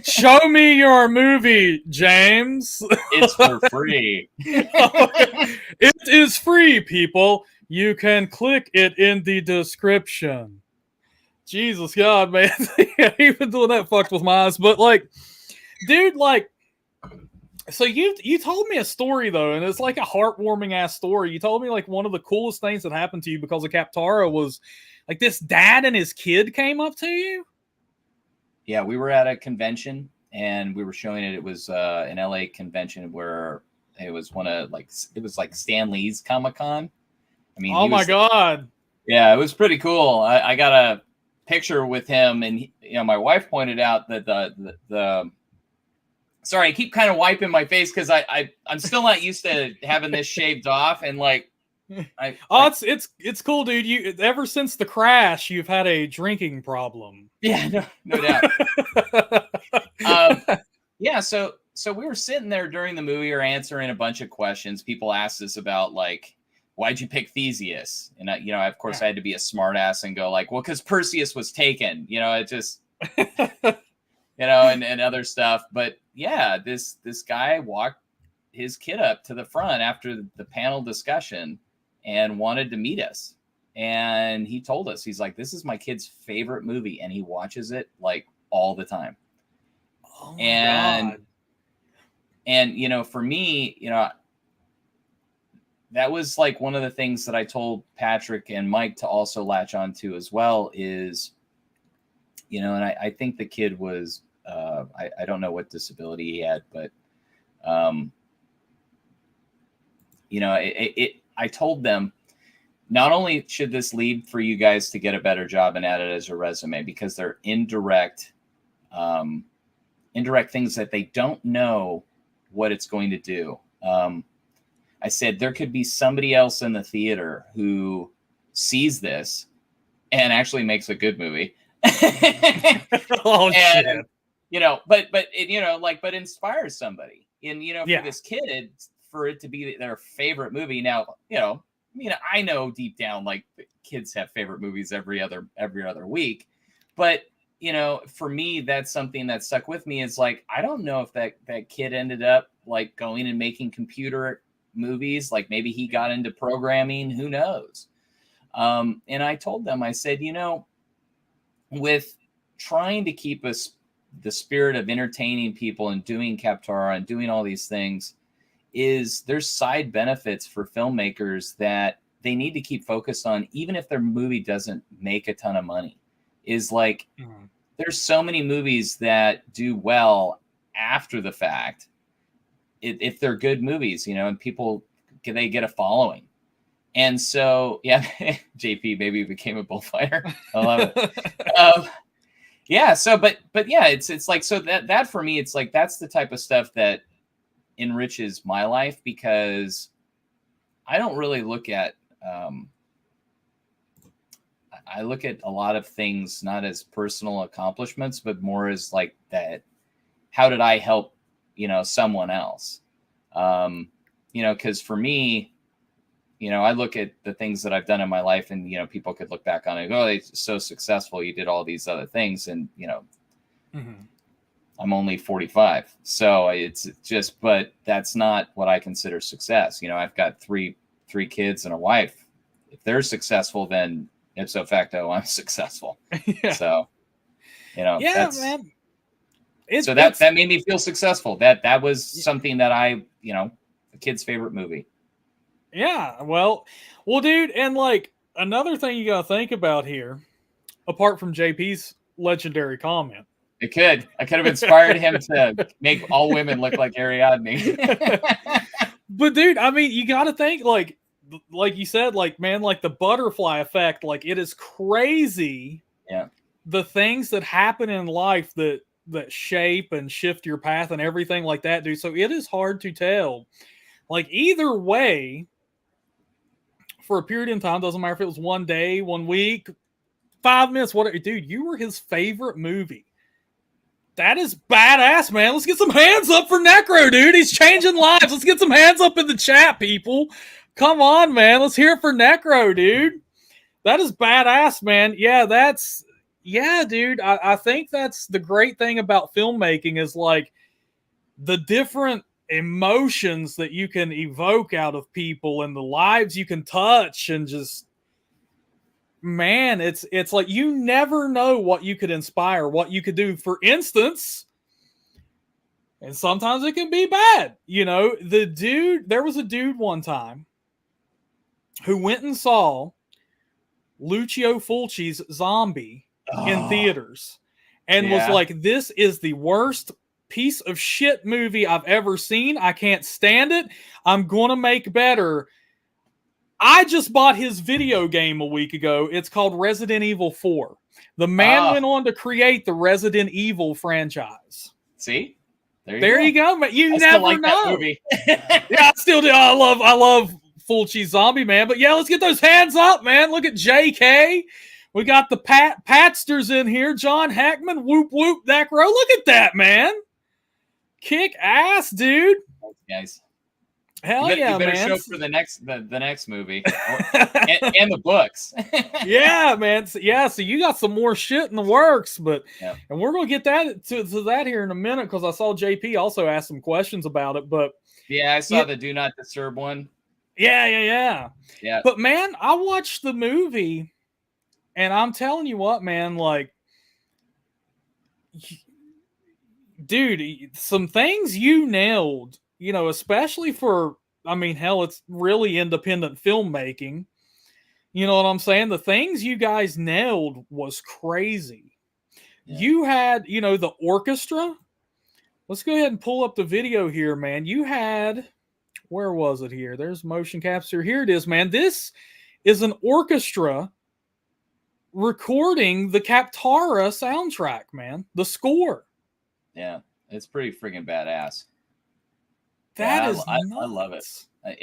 Show me your movie, James. It's for free. It is free, people. You can click it in the description. Jesus God, man. Even doing that fucked with my eyes. But like, dude, like, so you told me a story though, and it's like a heartwarming ass story. You told me like one of the coolest things that happened to you because of Kaptara was like this dad and his kid came up to you. Yeah, we were at a convention and we were showing it. It was an LA convention where it was like Stan Lee's Comic-Con. I mean, oh my God. Yeah, it was pretty cool. I got a picture with him, and my wife pointed out that the sorry, I keep kind of wiping my face because I'm still not used to having this shaved off, and like it's cool, dude. You ever since the crash, you've had a drinking problem. Yeah, no doubt. Yeah, so we were sitting there during the movie, or answering a bunch of questions. People asked us about like, why'd you pick Theseus? And I of course I had to be a smart ass and go like, well, because Perseus was taken. It just and other stuff. But yeah, this guy walked his kid up to the front after the panel discussion and wanted to meet us. And he told us, he's like, this is my kid's favorite movie, and he watches it like all the time. Oh my God. And for me, that was like one of the things that I told Patrick and Mike to also latch onto as well is, and I think the kid was, I don't know what disability he had, but, I told them, not only should this lead for you guys to get a better job and add it as a resume, because they're indirect things that they don't know what it's going to do. I said there could be somebody else in the theater who sees this and actually makes a good movie. Shit. But inspires somebody. And for this kid, for it to be their favorite movie. Now, I know deep down like kids have favorite movies every other week, but for me, that's something that stuck with me. Is like, I don't know if that kid ended up like going and making computer movies, like maybe he got into programming, who knows. And I told them, I said, with trying to keep us the spirit of entertaining people and doing Kaptara and doing all these things, is there's side benefits for filmmakers that they need to keep focused on, even if their movie doesn't make a ton of money. Is like, there's so many movies that do well after the fact, if they're good movies, and people, they get a following. And so, yeah, JP maybe became a bullfighter. I love it. Yeah. So, but yeah, it's like, so that for me, it's like, that's the type of stuff that enriches my life, because I don't really look at, I look at a lot of things not as personal accomplishments, but more as like that. How did I help, someone else? Because for me, I look at the things that I've done in my life, and, people could look back on it and go, oh, it's so successful. You did all these other things. And, Mm-hmm. I'm only 45. So it's just, but that's not what I consider success. I've got three kids and a wife. If they're successful, then ipso facto, I'm successful. Yeah. So, Yeah, that's, man. so that made me feel successful. That was something that a kid's favorite movie. Yeah, well, dude, and like another thing you gotta think about here, apart from JP's legendary comment. I could have inspired him to make all women look like Ariadne. But dude, I mean, you gotta think like you said, like, man, like the butterfly effect, like it is crazy. Yeah. The things that happen in life that shape and shift your path and everything like that, dude. So it is hard to tell. Like either way, for a period in time, doesn't matter if it was 1 day, 1 week, 5 minutes, whatever. Dude, you were his favorite movie. That is badass, man. Let's get some hands up for Necro, dude. He's changing lives. Let's get some hands up in the chat, people. Come on, man. Let's hear it for Necro, dude. That is badass, man. Yeah, dude. I think that's the great thing about filmmaking is like the different emotions that you can evoke out of people and the lives you can touch, and just, man, it's like you never know what you could inspire, what you could do. For instance, and sometimes it can be bad. There was a dude one time who went and saw Lucio Fulci's Zombie in theaters and was like, this is the worst piece of shit movie I've ever seen. I can't stand it. I'm gonna make better. I just bought his video game a week ago. It's called Resident Evil 4. The man went on to create the Resident Evil franchise. See? There you go, man. You I never still like know. That movie. Yeah, I still do. I love Fulci Zombie, man. But yeah, let's get those hands up, man. Look at JK. We got the Patsters in here. John Hackman, whoop whoop, Necro. Look at that, man. Kick ass, dude. Guys. Hell you yeah, better man. show for the next movie and the books. Yeah, man. So you got some more shit in the works, but and we're gonna get that to that here in a minute, because I saw JP also ask some questions about it. But yeah, I saw the Do Not Disturb one. Yeah. But man, I watched the movie, and I'm telling you what, man, like, dude, some things you nailed. Especially for, I mean, hell, it's really independent filmmaking. You know what I'm saying? The things you guys nailed was crazy. Yeah. You had, the orchestra. Let's go ahead and pull up the video here, man. You had, where was it here? There's motion capture. Here it is, man. This is an orchestra recording the Kaptara soundtrack, man. The score. Yeah, it's pretty freaking badass. That is I love it. And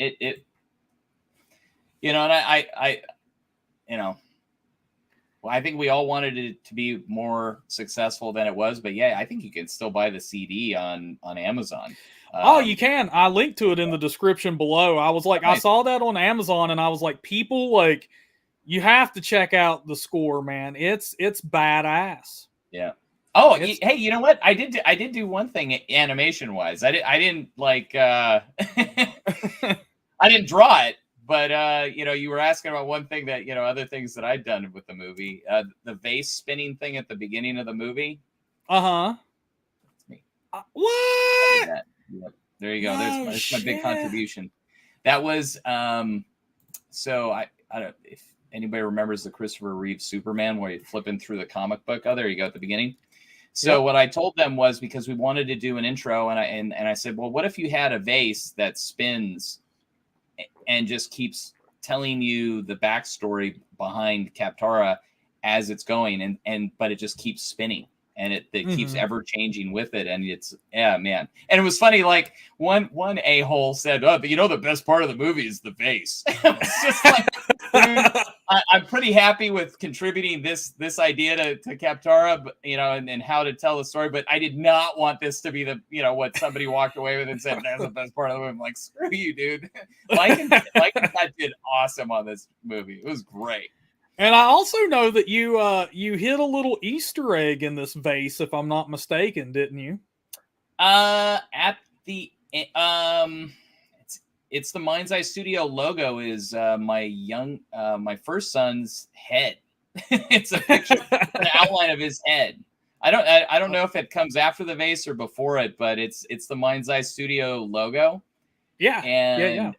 I think we all wanted it to be more successful than it was, but yeah, I think you can still buy the CD on Amazon. You can. I linked to it in the description below. I was like, nice. I saw that on Amazon, and I was like, people, like, you have to check out the score, man. It's badass. Yeah. Oh, hey, you know what? I did do one thing animation wise. I didn't like I didn't draw it, but you were asking about one thing that, other things that I'd done with the movie. The vase spinning thing at the beginning of the movie. Uh-huh. That's me. What? Yep. There you go. There's my big contribution. That was so I don't, if anybody remembers the Christopher Reeve Superman where you're flipping through the comic book. Oh, there you go at the beginning. So what I told them was, because we wanted to do an intro, and I said, well, what if you had a vase that spins and just keeps telling you the backstory behind Kaptara as it's going, but it just keeps spinning. and it keeps ever changing with it. And it's, yeah, man. And it was funny. Like one a-hole said, "Oh, but you know, the best part of the movie is the vase." It's just like, dude, I'm pretty happy with contributing this idea to Kaptara, but, you know, and how to tell the story. But I did not want this to be the, you know, what somebody walked away with and said, "That's the best part of the movie." I'm like, screw you, dude. Mike and Pat did awesome on this movie. It was great. And I also know that you hid a little Easter egg in this vase, if I'm not mistaken, didn't you? At the it's the Mind's Eye Studio logo is my first son's head. It's a picture, an outline of his head. I don't know if it comes after the vase or before it, but it's the Mind's Eye Studio logo. Yeah, and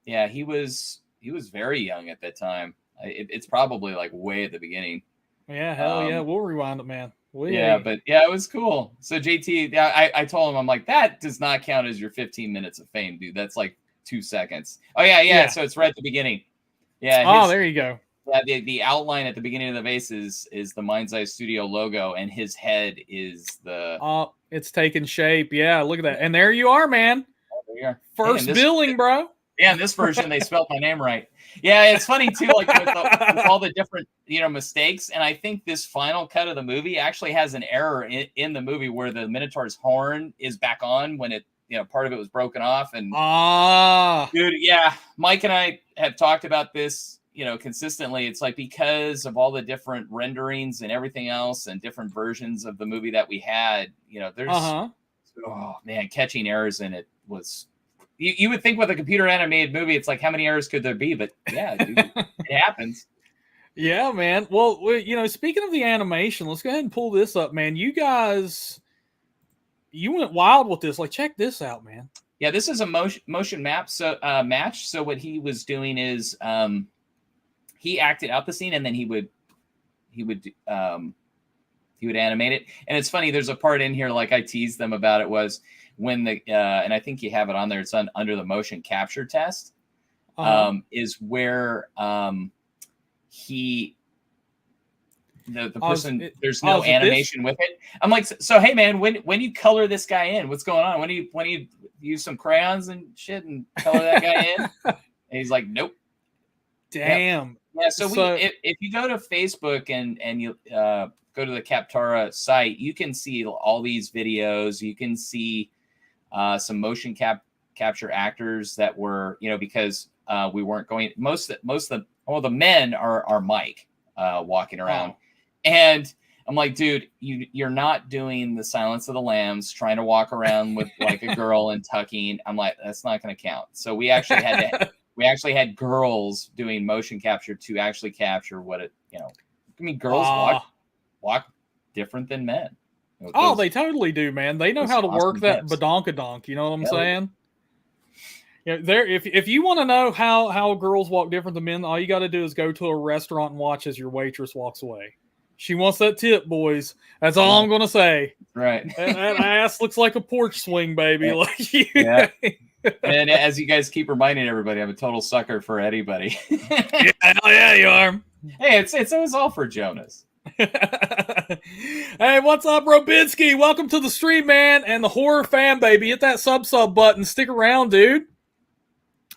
yeah, he was very young at that time. It's probably like way at the beginning. Yeah, hell yeah, we'll rewind it, man. But yeah, it was cool. So JT, I told him, I'm like, that does not count as your 15 minutes of fame, dude. That's like 2 seconds. Oh yeah. So it's right at the beginning. Yeah. There you go. Yeah, the outline at the beginning of the vase is the Mind's Eye Studio logo, and his head is the. Oh, it's taking shape. Yeah, look at that, and there you are, man. Oh, there you are. First billing, bro. Yeah, in this version they spelled my name right. Yeah, it's funny too, like with all the different, you know, mistakes. And I think this final cut of the movie actually has an error in the movie where the Minotaur's horn is back on when it, you know, part of it was broken off. And dude, yeah, Mike and I have talked about this, you know, consistently. It's like, because of all the different renderings and everything else and different versions of the movie that we had, you know, there's oh man, catching errors in it was. You would think with a computer animated movie, it's like, how many errors could there be? But yeah, dude, it happens. Yeah, man. Well, you know, speaking of the animation, let's go ahead and pull this up, man. You guys, you went wild with this. Like, check this out, man. Yeah, this is a motion map match. So what he was doing is he acted out the scene, and then he would animate it. And it's funny, there's a part in here, like I teased them about it, was when the and I think you have it on there, it's under the motion capture test, is where the person, there's no animation with it. I'm like, so hey man, when you color this guy in, what's going on? When you use some crayons and shit and color that guy in? And he's like, nope. Damn. Yeah. So if you go to Facebook and you go to the Kaptara site, you can see all these videos. You can see some motion capture actors that were, you know, because we weren't going. Most of the men are Mike walking around, and I'm like, dude, you're not doing the Silence of the Lambs, trying to walk around with like a girl and tucking. I'm like, that's not going to count. So we actually had girls doing motion capture to actually capture what it, you know. I mean, girls walk different than men. They totally do, man. They know how to work that badonkadonk. You know what I'm saying? Yeah, if you want to know how girls walk different than men, all you got to do is go to a restaurant and watch as your waitress walks away. She wants that tip, boys. That's all I'm going to say. Right. That ass looks like a porch swing, baby. Yeah. Like you. Yeah. And as you guys keep reminding everybody, I'm a total sucker for anybody. Yeah, hell yeah, you are. Hey, it was all for Jonas. Hey, what's up, Robinski? Welcome to the stream, man, and the horror fan, baby. Hit that sub button. Stick around, dude.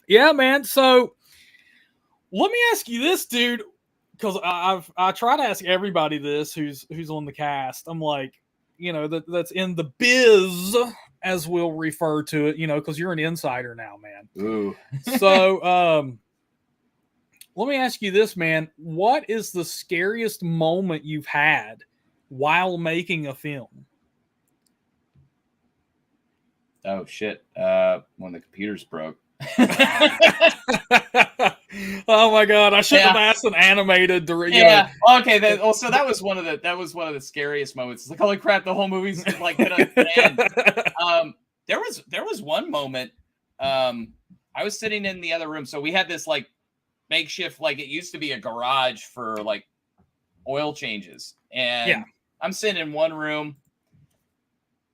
Yeah, man. So let me ask you this, dude, because I try to ask everybody this who's on the cast. I'm like, you know, that's in the biz, as we'll refer to it, you know, because you're an insider now, man. Ooh. So let me ask you this, man. What is the scariest moment you've had while making a film? Oh, shit. When the computers broke. Oh my god! I shouldn't have asked an animated. Yeah. Okay. So that was one of the scariest moments. It's like, holy crap! The whole movie's like gonna end. There was one moment. I was sitting in the other room, so we had this like makeshift, like it used to be a garage for like oil changes, and I'm sitting in one room.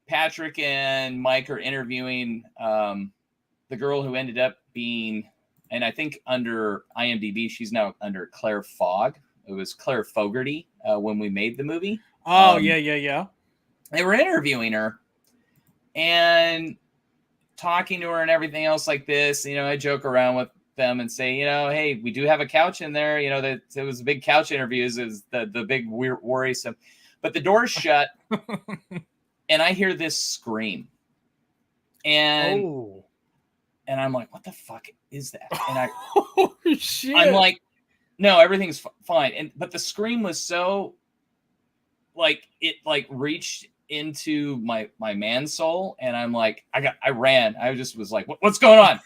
Patrick and Mike are interviewing the girl who ended up being, and I think under IMDb, she's now under Claire Fogg. It was Claire Fogarty when we made the movie. Oh, yeah. They were interviewing her and talking to her and everything else like this. I joke around with them and say, hey, we do have a couch in there. That it was a big couch interviews, is the big weird worrisome. But the door's shut, and I hear this scream, and I'm like, what the fuck is that? And oh shit! I'm like, no, everything's fine. But the scream was so like it reached into my man soul, and I'm like, I ran. I just was like, what's going on?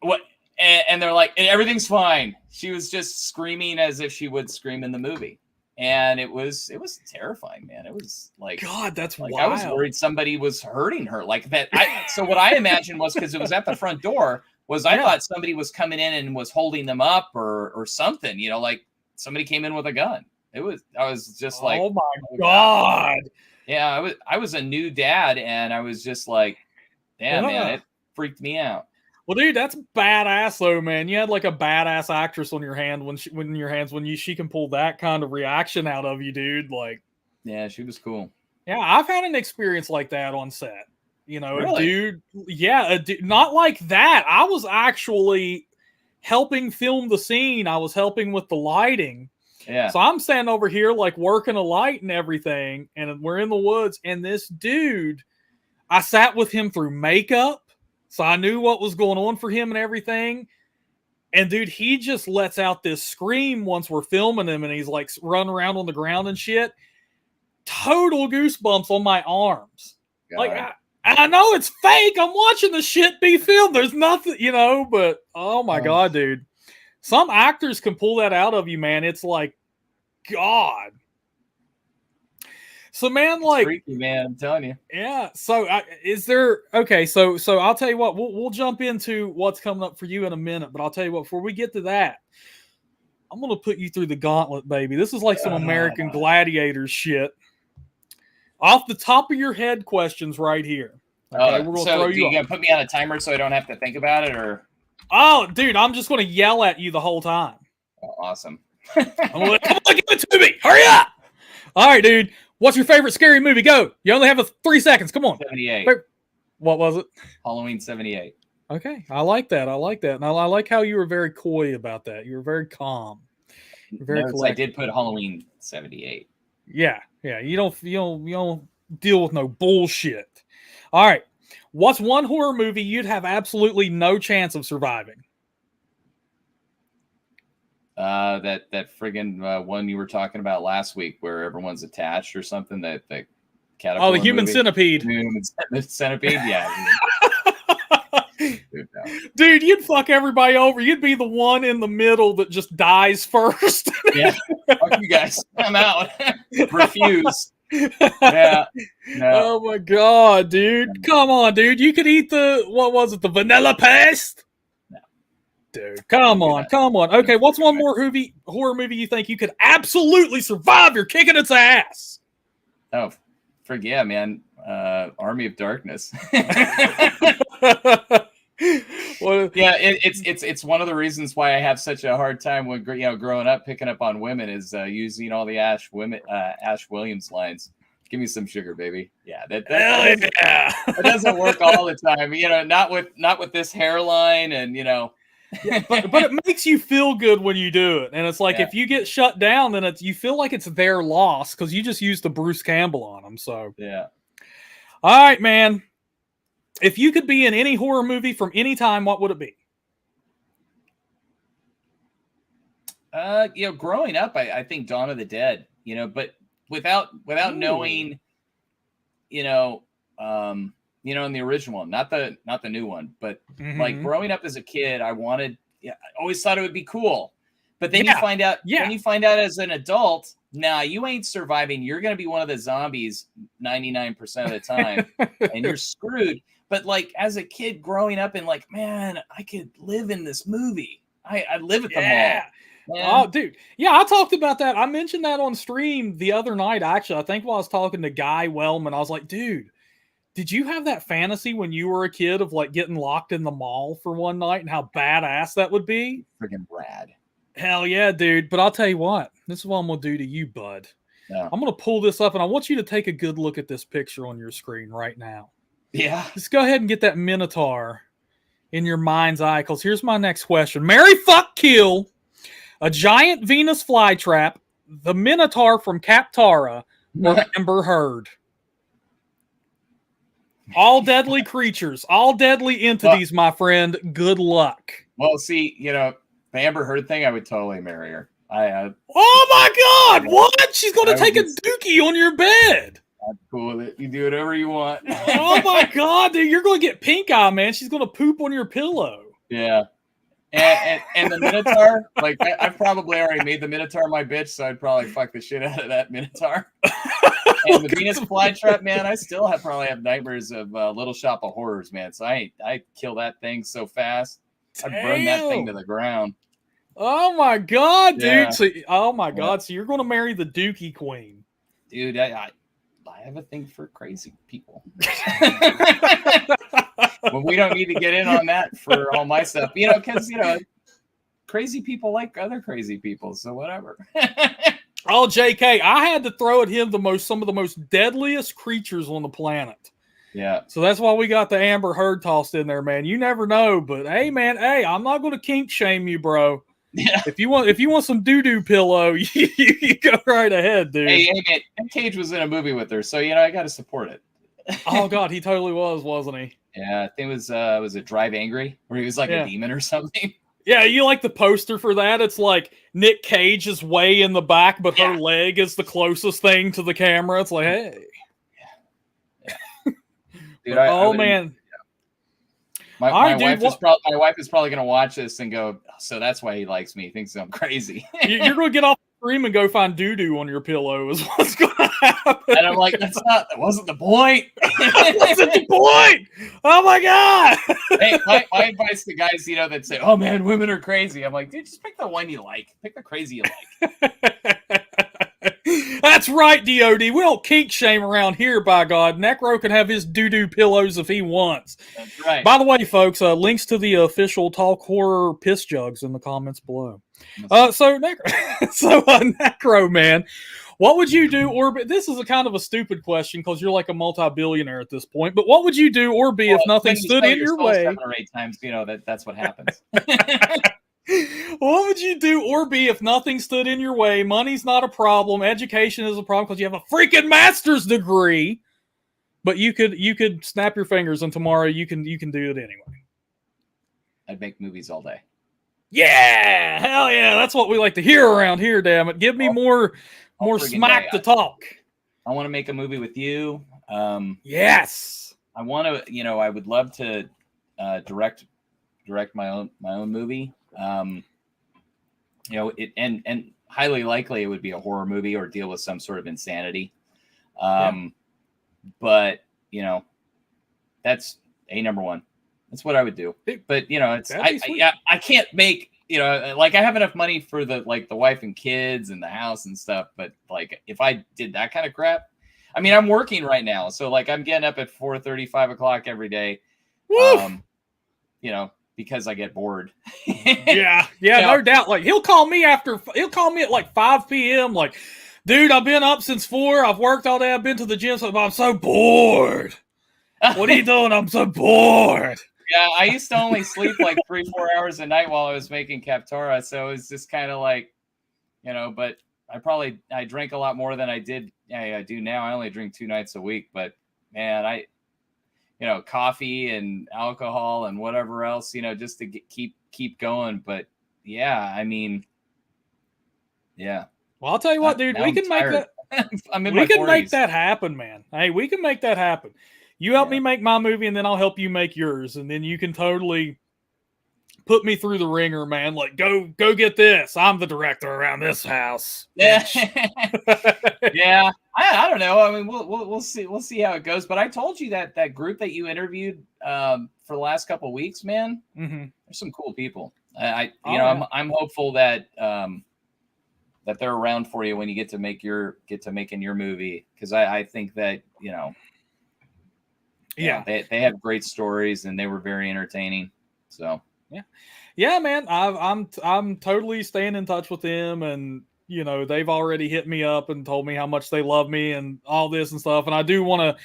What? And they're like, everything's fine. She was just screaming as if she would scream in the movie. And it was terrifying, man. It was like, God, that's like wild. I was worried somebody was hurting her like that. So what I imagined was, because it was at the front door, was I thought somebody was coming in and was holding them up or something, like somebody came in with a gun. I was just like, oh my God. Yeah, I was a new dad, and I was just like, damn, man, it freaked me out. Well, dude, that's badass though, man. You had like a badass actress on your hand when she can pull that kind of reaction out of you, dude. Like, yeah, she was cool. Yeah, I've had an experience like that on set. Really? A dude, not like that. I was actually helping film the scene. I was helping with the lighting. Yeah. So I'm standing over here like working a light and everything, and we're in the woods. And this dude, I sat with him through makeup. So I knew what was going on for him and everything. And dude, he just lets out this scream once we're filming him, and he's like running around on the ground and shit. Total goosebumps on my arms. God. Like, I know it's fake. I'm watching the shit be filmed. There's nothing, but oh my God, dude. Some actors can pull that out of you, man. It's like, God. So, man, it's like, freaky, man, I'm telling you. Yeah. So, is there? Okay. So I'll tell you what. We'll jump into what's coming up for you in a minute. But I'll tell you what. Before we get to that, I'm gonna put you through the gauntlet, baby. This is like some American Gladiators shit. Off the top of your head, questions right here. Okay, we're gonna throw you. You gonna put me on a timer so I don't have to think about it, or? Oh, dude, I'm just gonna yell at you the whole time. Oh, awesome. I'm like, come on, give it to me. Hurry up. All right, dude. What's your favorite scary movie? Go. You only have 3 seconds. Come on. 78. What was it? Halloween 78. Okay. I like that. And I like how you were very coy about that. You were very calm. Very I did put Halloween 78. Yeah. You don't deal with no bullshit. All right. What's one horror movie you'd have absolutely no chance of surviving? That friggin' one you were talking about last week, where everyone's attached or something. That caterpillar. Oh, the human centipede. The centipede, yeah. Dude, you'd fuck everybody over. You'd be the one in the middle that just dies first. Yeah, fuck you guys. I'm out. Refuse. Yeah. No. Oh my God, dude! Come on, dude. You could eat the the vanilla paste. Dude, come on. Okay, what's one more horror movie you think you could absolutely survive? You're kicking its ass. Oh, yeah, man. Army of Darkness. Well, yeah, it's one of the reasons why I have such a hard time when growing up picking up on women is using all the Ash Williams lines. Give me some sugar, baby. Yeah, that doesn't work all the time. Not with this hairline and Yeah, but it makes you feel good when you do it, and it's like if you get shut down, then you feel like it's their loss because you just used the Bruce Campbell on them. So yeah. All right, man. If you could be in any horror movie from any time, what would it be? Growing up, I think Dawn of the Dead. But without knowing, in the original one, not the new one, but like growing up as a kid, I always thought it would be cool. But then you find out, when you find out as an adult, nah, you ain't surviving. You're going to be one of the zombies 99% of the time, and you're screwed. But like as a kid growing up and like, man, I could live in this movie. I live at the mall. Man. Oh, dude. Yeah, I talked about that. I mentioned that on stream the other night, actually. I think while I was talking to Guy Wellman, I was like, dude, did you have that fantasy when you were a kid of like getting locked in the mall for one night and how badass that would be? Freaking rad. Hell yeah, dude. But I'll tell you what, this is what I'm going to do to you, bud. No. I'm going to pull this up, and I want you to take a good look at this picture on your screen right now. Yeah. Just go ahead and get that Minotaur in your mind's eye, because here's my next question. Marry, fuck, kill a giant Venus flytrap, the Minotaur from Kaptara, or Amber Heard. All deadly creatures, all deadly entities, my friend. Good luck. Well, see, the Amber Heard thing, I would totally marry her. Oh my God! What? She's going to take a dookie on your bed. I'm cool with it. You do whatever you want. Oh my God, dude! You're going to get pink eye, man. She's going to poop on your pillow. Yeah. And the Minotaur, like I've probably already made the Minotaur my bitch, so I'd probably fuck the shit out of that Minotaur. And the Venus flytrap, man, I still probably have nightmares of Little Shop of Horrors, man. So I kill that thing so fast. I'd burn that thing to the ground. Oh my God, dude! Yeah. So, oh my God! So you're going to marry the Dookie Queen, dude? I have a thing for crazy people. Well, we don't need to get in on that for all my stuff, because crazy people like other crazy people, so whatever. Oh, JK, I had to throw at him some of the most deadliest creatures on the planet. Yeah. So that's why we got the Amber Heard tossed in there, man. You never know, but hey, man, I'm not going to kink shame you, bro. Yeah. If you want some doo-doo pillow, you go right ahead, dude. Hey, man, Cage was in a movie with her, so I got to support it. Oh God, he totally was, wasn't he? Yeah, I think it was a Drive Angry, where he was like a demon or something. Yeah, you like the poster for that? It's like Nick Cage is way in the back, but her leg is the closest thing to the camera. It's like, hey. Yeah. Dude, man. My wife is probably going to watch this and go, so that's why he likes me. He thinks I'm crazy. You're going to get off the stream and go find doo-doo on your pillow is what's going to happen. And I'm like, that wasn't the point. That wasn't the point. Oh my God. Hey, my advice to guys, that say, oh man, women are crazy. I'm like, dude, just pick the one you like. Pick the crazy you like. That's right, DOD. We don't kink shame around here, by God. Necro can have his doo-doo pillows if he wants. That's right. By the way, folks, links to the official Talk Horror piss jugs in the comments below. So Necro, man, what would you do, or this is a kind of a stupid question because you're like a multi-billionaire at this point, but what would you do or be if nothing stood in your way? 7 or 8 times, that's what happens. What would you do or be if nothing stood in your way? Money's not a problem. Education is a problem because you have a freaking master's degree. But you could snap your fingers and tomorrow you can do it anyway. I'd make movies all day. Yeah, hell yeah, that's what we like to hear around here. Damn it, give me more smack to talk. I want to make a movie with you. Yes, I want to. I would love to direct my own movie. And highly likely it would be a horror movie or deal with some sort of insanity. But that's number one. That's what I would do. But I can't make I have enough money for the wife and kids and the house and stuff. But if I did that kind of crap, I mean, I'm working right now, so I'm getting up at 4:30, 5 o'clock every day. Because I get bored. yeah, no doubt. He'll call me at 5 p.m. Dude, I've been up since 4. I've worked all day. I've been to the gym, so I'm so bored. What are you doing? I'm so bored. Yeah, I used to only sleep 3-4 hours a night while I was making Kaptara, so it's just kind of but I drank a lot more than I do now. I only drink 2 nights a week, but man, coffee and alcohol and whatever else, just to keep going. But yeah, I mean, yeah. Well, I'll tell you what, dude, we can make that. We can make that happen, man. Hey, we can make that happen. You help me make my movie, and then I'll help you make yours, and then you can totally put me through the ringer, man. Go get this. I'm the director around this house. Yeah, yeah. I don't know. I mean, we'll see. We'll see how it goes. But I told you that group that you interviewed for the last couple of weeks, man. Mm-hmm. There's some cool people. I'm hopeful that that they're around for you when you get to making your movie, because I think that they have great stories and they were very entertaining. So yeah, man, I'm totally staying in touch with them, and they've already hit me up and told me how much they love me and all this and stuff. And I do want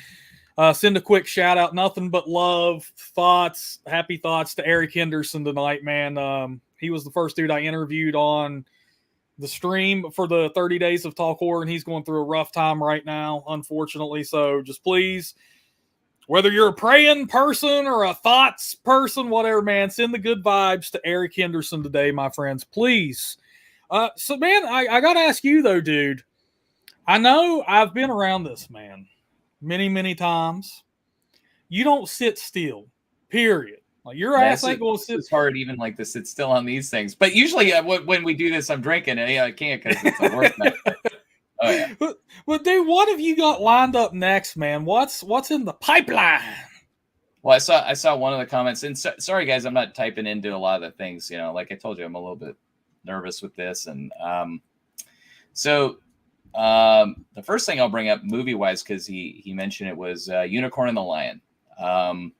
to send a quick shout out, nothing but love, thoughts, happy thoughts to Eric Henderson tonight, man. He was the first dude I interviewed on the stream for the 30 days of Talk Horror, and he's going through a rough time right now, unfortunately. So just please, whether you're a praying person or a thoughts person, whatever, man, send the good vibes to Eric Henderson today, my friends, please. So, man, I got to ask you, though, dude. I know I've been around this, man, many, many times. You don't sit still, period. Like, your ass ain't going to sit. It's hard even like to sit still on these things. But usually when we do this, I'm drinking, and I can't because it's a work night. Oh, yeah. But dude, what have you got lined up next, man? What's in the pipeline? Well, I saw one of the comments, and sorry guys, I'm not typing into a lot of the things. Like I told you, I'm a little bit nervous with this, and the first thing I'll bring up movie wise, because he mentioned it, was Unicorn and the Lion. I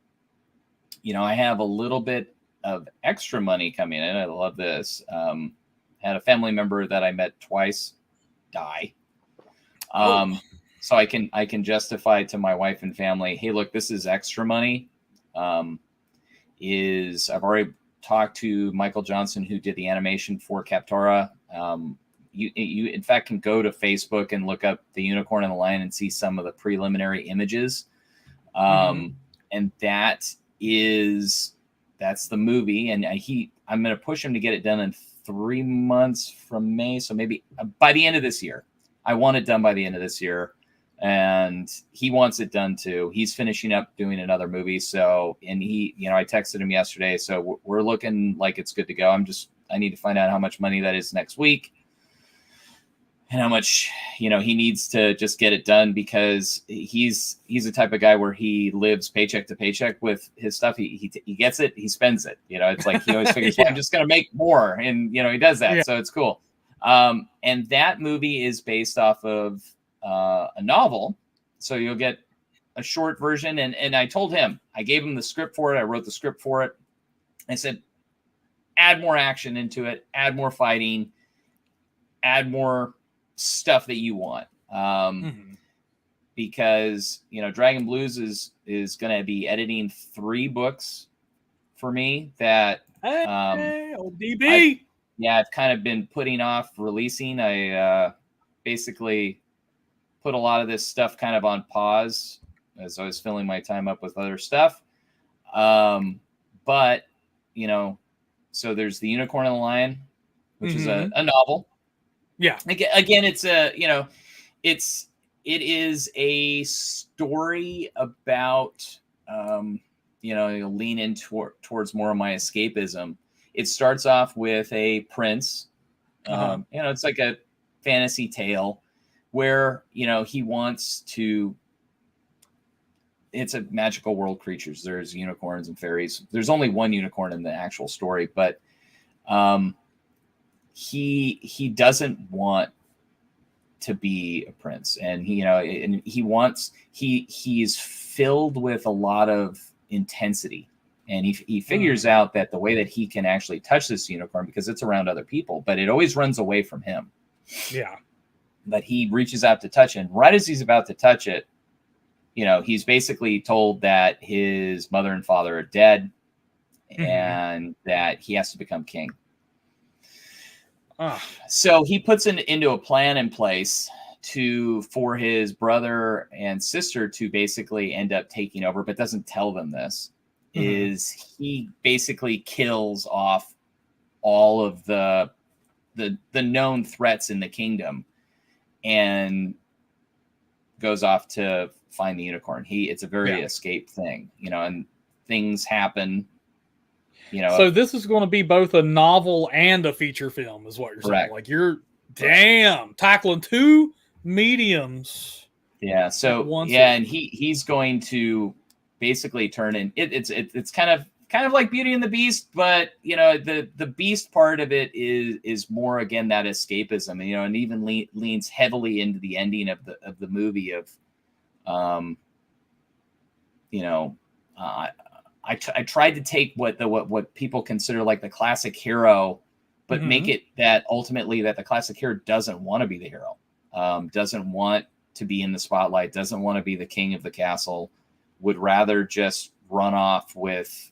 have a little bit of extra money coming in. I love this. Had a family member that I met twice die. So I can justify to my wife and family, hey, look, this is extra money. I've already talked to Michael Johnson, who did the animation for Kaptara. You in fact can go to Facebook and look up the Unicorn and the Lion and see some of the preliminary images. And that's the movie. And I'm going to push him to get it done in 3 months from May. So maybe by the end of this year. I want it done by the end of this year, and he wants it done too. He's finishing up doing another movie. So, and I texted him yesterday. So we're looking like it's good to go. I need to find out how much money that is next week and how much, he needs to just get it done, because he's the type of guy where he lives paycheck to paycheck with his stuff. He gets it, he spends it. It's like he always figures, well, I'm just going to make more. And, he does that. Yeah. So it's cool. And that movie is based off of a novel. So you'll get a short version. And I told him, I gave him the script for it. I wrote the script for it. I said, add more action into it, add more fighting, add more stuff that you want. Because, Dragon Blues is going to be editing 3 books for me that, old DB. I've kind of been putting off releasing. I basically put a lot of this stuff kind of on pause as I was filling my time up with other stuff. But, so there's the Unicorn and the Lion, which is a novel. Yeah. Again, it's it is a story about, lean in towards more of my escapism. It starts off with a prince. It's like a fantasy tale where, he wants to. It's a magical world, creatures. There's unicorns and fairies. There's only one unicorn in the actual story, but he doesn't want to be a prince, and he's filled with a lot of intensity. And he figures out that the way that he can actually touch this unicorn, because it's around other people, but it always runs away from him. Yeah. But he reaches out to touch it. And right as he's about to touch it, he's basically told that his mother and father are dead, and that he has to become king. So he puts into a plan in place for his brother and sister to basically end up taking over, but doesn't tell them this. Is he basically kills off all of the known threats in the kingdom and goes off to find the unicorn. It's a very escape thing, and things happen. So this is going to be both a novel and a feature film, is what you're saying. Like, you're tackling 2 mediums. Yeah. So and he's going to basically turn in. It's kind of like Beauty and the Beast, but the Beast part of it is more, again, that escapism, and even leans heavily into the ending of the movie of, I tried to take what people consider like the classic hero but make it that ultimately that the classic hero doesn't want to be the hero, doesn't want to be in the spotlight, doesn't want to be the king of the castle, would rather just run off with,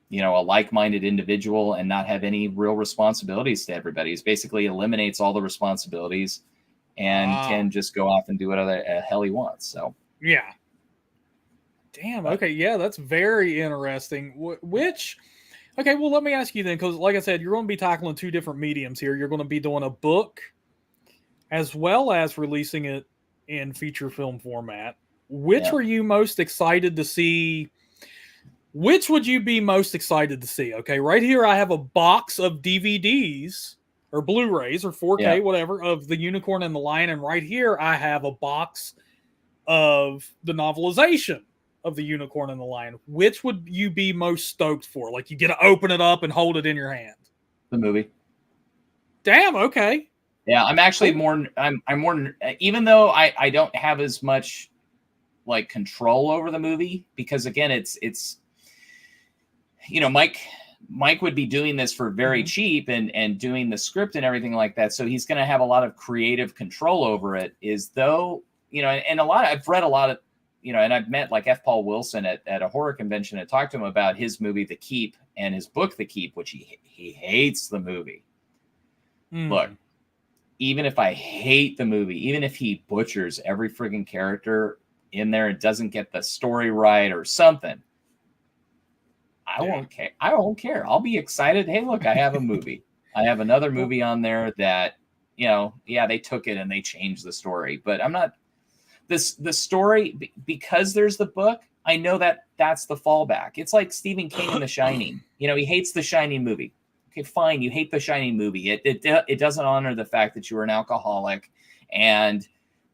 you know, a like-minded individual and not have any real responsibilities to everybody. It basically eliminates all the responsibilities and can just go off and do whatever the hell he wants. So yeah. Damn. Okay. Yeah, that's very interesting. Okay, well, let me ask you then, because like I said, you're going to be tackling two different mediums here. You're going to be doing a book as well as releasing it in feature film format. Which are you most excited to see? Which would you be most excited to see? Okay, right here I have a box of DVDs or Blu-rays or 4K, whatever, of The Unicorn and the Lion. And right here I have a box of the novelization of The Unicorn and the Lion. Which would you be most stoked for? Like, you get to open it up and hold it in your hand. The movie. Damn, okay. Yeah, I'm actually more, I'm more, even though I don't have as much like control over the movie, because again, it's, you know, Mike would be doing this for very cheap and doing the script and everything like that. So he's going to have a lot of creative control over it, is though, you know, and I've read a lot of, you know, and I've met like F. Paul Wilson at a horror convention and talked to him about his movie, The Keep, and his book, The Keep, which he hates the movie. Look, even if I hate the movie, even if he butchers every friggin' character in there and doesn't get the story right or something, I won't care. I won't care. I'll be excited. Hey, look, I have a movie. I have another movie on there that, you know, yeah, they took it and they changed the story, but I'm not the story, because there's the book. I know that that's the fallback. It's like Stephen King in The Shining. You know, he hates The Shining movie. Okay, fine. You hate The Shining movie. It doesn't honor the fact that you were an alcoholic and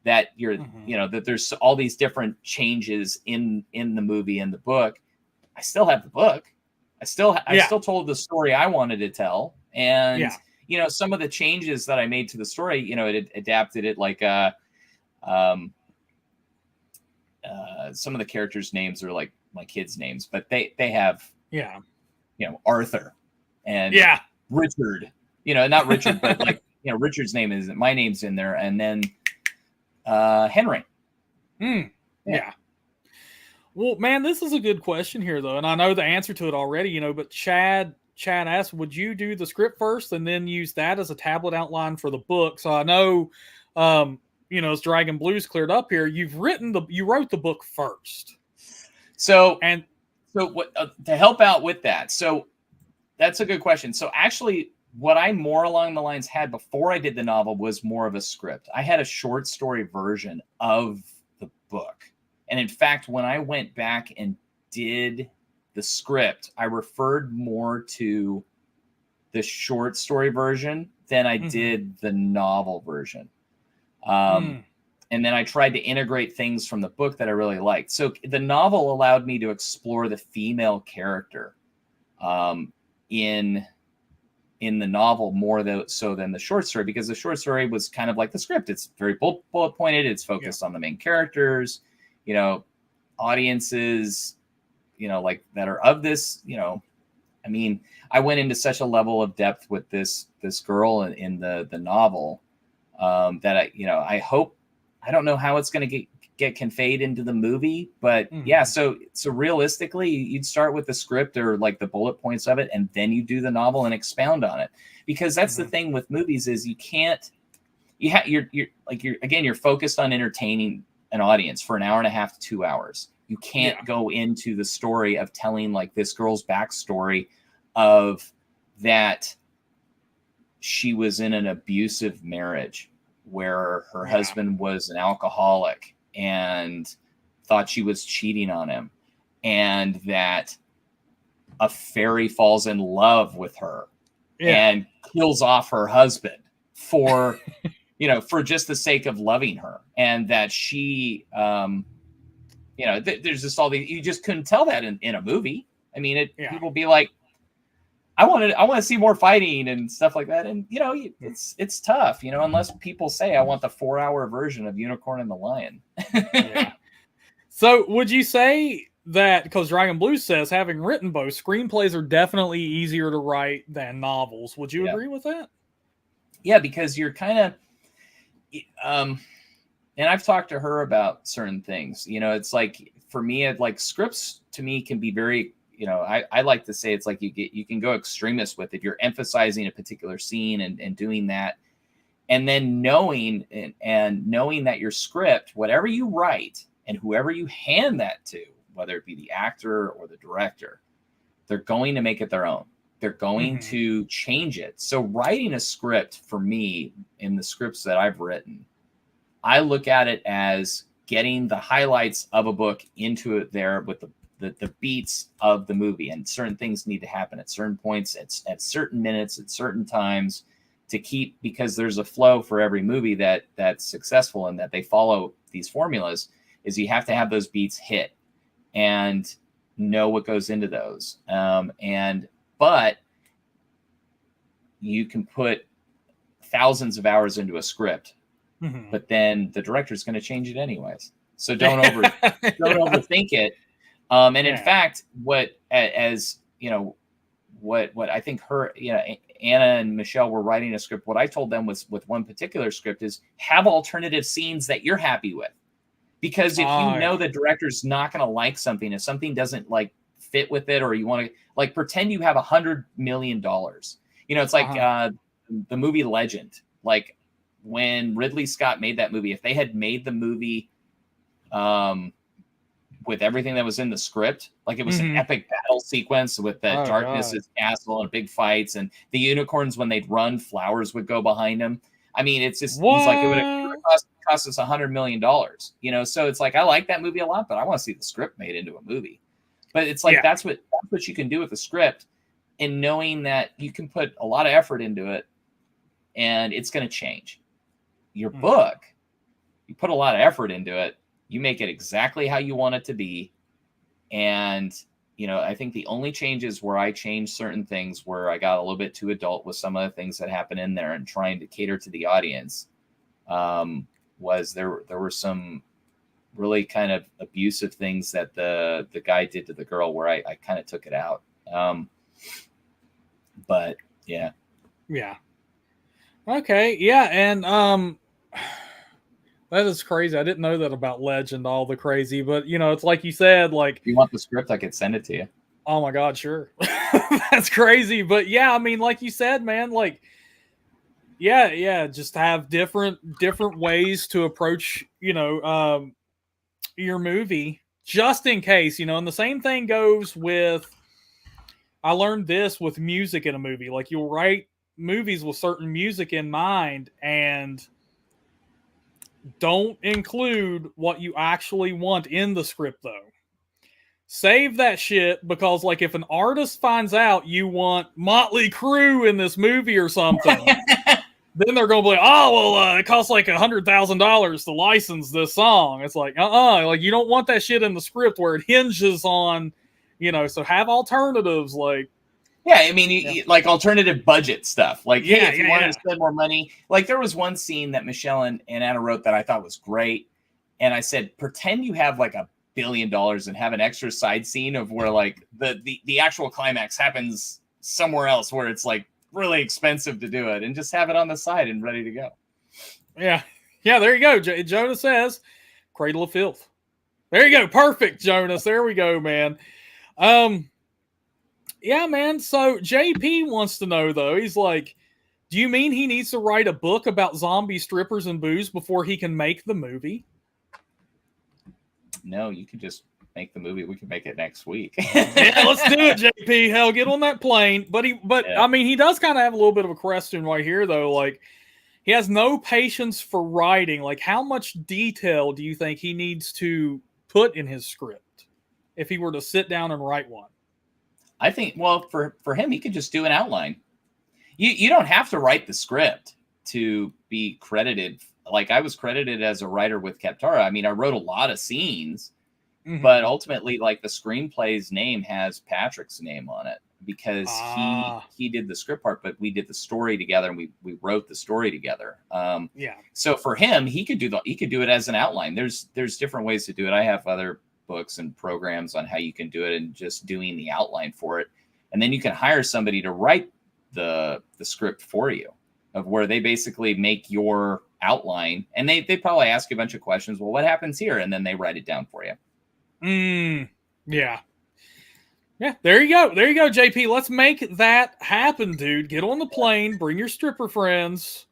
that you're, you know, that there's all these different changes in the movie and the book. I still have the book. I still told the story I wanted to tell. And, you know, some of the changes that I made to the story, you know, it adapted it like, some of the characters' names are like my kids' names, but they have, you know, Arthur and Richard, you know, not Richard, but like, you know, Richard's name isn't, my name's in there. And then Henry. Yeah. Well, man, this is a good question here, though, and I know the answer to it already, you know, but Chad asked, would you do the script first and then use that as a tablet outline for the book? So I know, you know, as Dragon Blues cleared up here, you wrote the book first. So what, to help out with that, so that's a good question. So actually, what I more along the lines had before I did the novel was more of a script. I had a short story version of the book. And in fact, when I went back and did the script, I referred more to the short story version than I did the novel version. And then I tried to integrate things from the book that I really liked. So the novel allowed me to explore the female character in the novel more so than the short story, because the short story was kind of like the script. It's very bullet pointed. It's focused on the main characters, you know, audiences, you know, like that are of this, you know, I mean, I went into such a level of depth with this girl in the novel that I hope, I don't know how it's going to get conveyed into the movie, but yeah. So realistically, you'd start with the script or like the bullet points of it, and then you do the novel and expound on it, because that's the thing with movies is you're focused on entertaining an audience for an hour and a half to 2 hours. You can't go into the story of telling like this girl's backstory of that she was in an abusive marriage where her husband was an alcoholic and thought she was cheating on him, and that a fairy falls in love with her and kills off her husband for, you know, for just the sake of loving her. And that she, you know, there's just all these, you just couldn't tell that in a movie. I mean, people be like, I want to see more fighting and stuff like that. And, you know, it's tough, you know, unless people say, I want the 4-hour version of Unicorn and the Lion. So would you say, that, because Dragon Blue says, having written both, screenplays are definitely easier to write than novels. Would you agree with that? Yeah, because you're kind of, and I've talked to her about certain things. You know, it's like, for me, like scripts to me can be very, you know, I like to say it's like you can go extremist with it. You're emphasizing a particular scene and doing that. And then knowing and knowing that your script, whatever you write and whoever you hand that to, whether it be the actor or the director, they're going to make it their own. They're going to change it. So writing a script, for me, in the scripts that I've written, I look at it as getting the highlights of a book into it there with the beats of the movie. And certain things need to happen at certain points, at certain minutes, at certain times, to keep, because there's a flow for every movie that's successful and that they follow these formulas, is you have to have those beats hit and know what goes into those. But you can put thousands of hours into a script, but then the director's going to change it anyways. So don't overthink it. In fact, what I think her, Anna and Michelle were writing a script. What I told them was, with one particular script, is have alternative scenes that you're happy with. Because if you know the director's not going to like something, if something doesn't like fit with it, or you want to like pretend you have $100 million, it's like the movie Legend. Like when Ridley Scott made that movie, if they had made the movie with everything that was in the script, like it was an epic battle sequence with the darkness' castle and big fights, and the unicorns, when they'd run, flowers would go behind them. I mean, it's just, he's like, it would have cost us $100 million, So it's like, I like that movie a lot, but I want to see the script made into a movie. But it's like, that's what you can do with a script, and knowing that you can put a lot of effort into it and it's going to change. Your book, you put a lot of effort into it, you make it exactly how you want it to be. And, I think the only changes where I changed certain things, where I got a little bit too adult with some of the things that happen in there and trying to cater to the audience, was there were some really kind of abusive things that the guy did to the girl, where I kind of took it out. But yeah. Yeah. Okay. Yeah. And, that is crazy. I didn't know that about Legend, all the crazy, but it's like you said, like, if you want the script, I could send it to you. Oh my God, sure. That's crazy. But yeah, I mean, like you said, man, like, just have different ways to approach, your movie, just in case, and the same thing goes with, I learned this with music in a movie. Like, you'll write movies with certain music in mind, and don't include what you actually want in the script, though. Save that shit, because, like, if an artist finds out you want Motley Crue in this movie or something, then they're going to be like, oh, well, it costs like $100,000 to license this song. It's like, like, you don't want that shit in the script where it hinges on, so have alternatives, like. Yeah, I mean, like alternative budget stuff. Like, hey, if you wanted to spend more money, like there was one scene that Michelle and Anna wrote that I thought was great. And I said, pretend you have like $1 billion and have an extra side scene of where like the actual climax happens somewhere else, where it's like really expensive to do it, and just have it on the side and ready to go. Yeah. There you go. Jonas says Cradle of Filth. There you go. Perfect, Jonas. There we go, man. Yeah, man. So JP wants to know, though. He's like, do you mean he needs to write a book about zombie strippers and booze before he can make the movie? No, you can just make the movie. We can make it next week. Yeah, let's do it, JP. Hell, get on that plane. But I mean, he does kind of have a little bit of a question right here, though. Like, he has no patience for writing. Like, how much detail do you think he needs to put in his script if he were to sit down and write one? I think, well, for him, he could just do an outline. You don't have to write the script to be credited. Like, I was credited as a writer with Kaptara. I mean, I wrote a lot of scenes, but ultimately, like, the screenplay's name has Patrick's name on it, because he did the script part, but we did the story together, and we wrote the story together. So for him, he could do it as an outline. There's different ways to do it. I have other books and programs on how you can do it, and just doing the outline for it. And then you can hire somebody to write the script for you, of where they basically make your outline, and they probably ask you a bunch of questions. Well, what happens here? And then they write it down for you. Yeah. Yeah, there you go. There you go, JP. Let's make that happen, dude. Get on the plane, bring your stripper friends.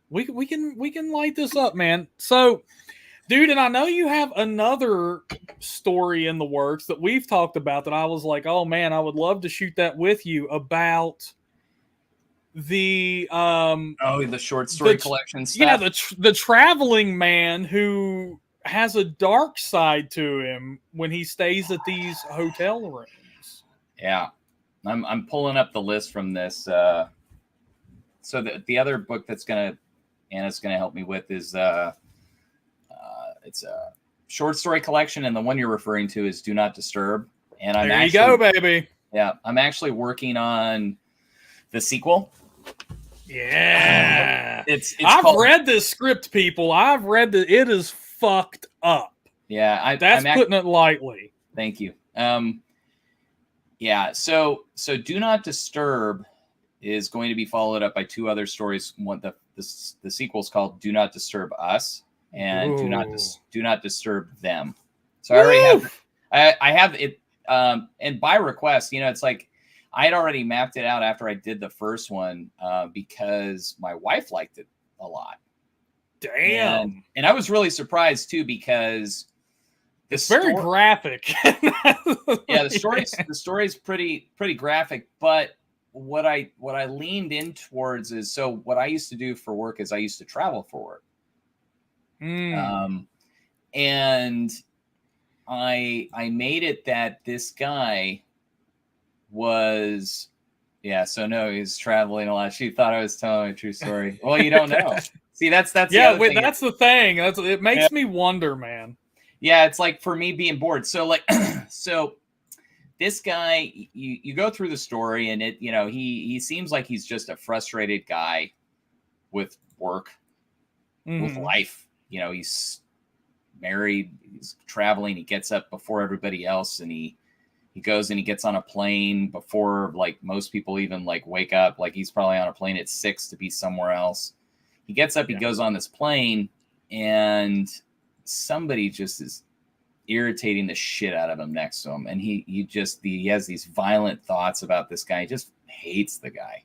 We can light this up, man. So, dude, and I know you have another story in the works that we've talked about that I was like, oh man, I would love to shoot that with you, about the the short story collection stuff. Yeah, the traveling man who has a dark side to him when he stays at these hotel rooms. Yeah, I'm pulling up the list from this. So the other book that's Anna's gonna help me with is it's a short story collection, and the one you're referring to is Do Not Disturb. And there you go, baby. Yeah, I'm actually working on the sequel. Yeah, I've read this script, people. I've read that. It is fucked up. Yeah, that's putting it lightly. Thank you. Yeah, so Do Not Disturb is going to be followed up by two other stories. One, the sequel's called Do Not Disturb Us, and Do Not Disturb Them. So I already have I have it, and by request, it's like I had already mapped it out after I did the first one, because my wife liked it a lot. Damn. And I was really surprised too, because it's very graphic. Yeah, the story's pretty graphic, but what I leaned in towards is, so what I used to do for work is I used to travel for work. And I made it that this guy was, he's traveling a lot. She thought I was telling a true story. Well, you don't know. See, that's that's the thing. It makes me wonder, man. Yeah, it's like for me being bored. So so this guy, you go through the story, and he seems like he's just a frustrated guy with work, with life. He's married, he's traveling, he gets up before everybody else, and he goes and he gets on a plane before like most people even like wake up. Like he's probably on a plane at 6 to be somewhere else. He gets up, he goes on this plane, and somebody just is irritating the shit out of him next to him. And he has these violent thoughts about this guy. He just hates the guy.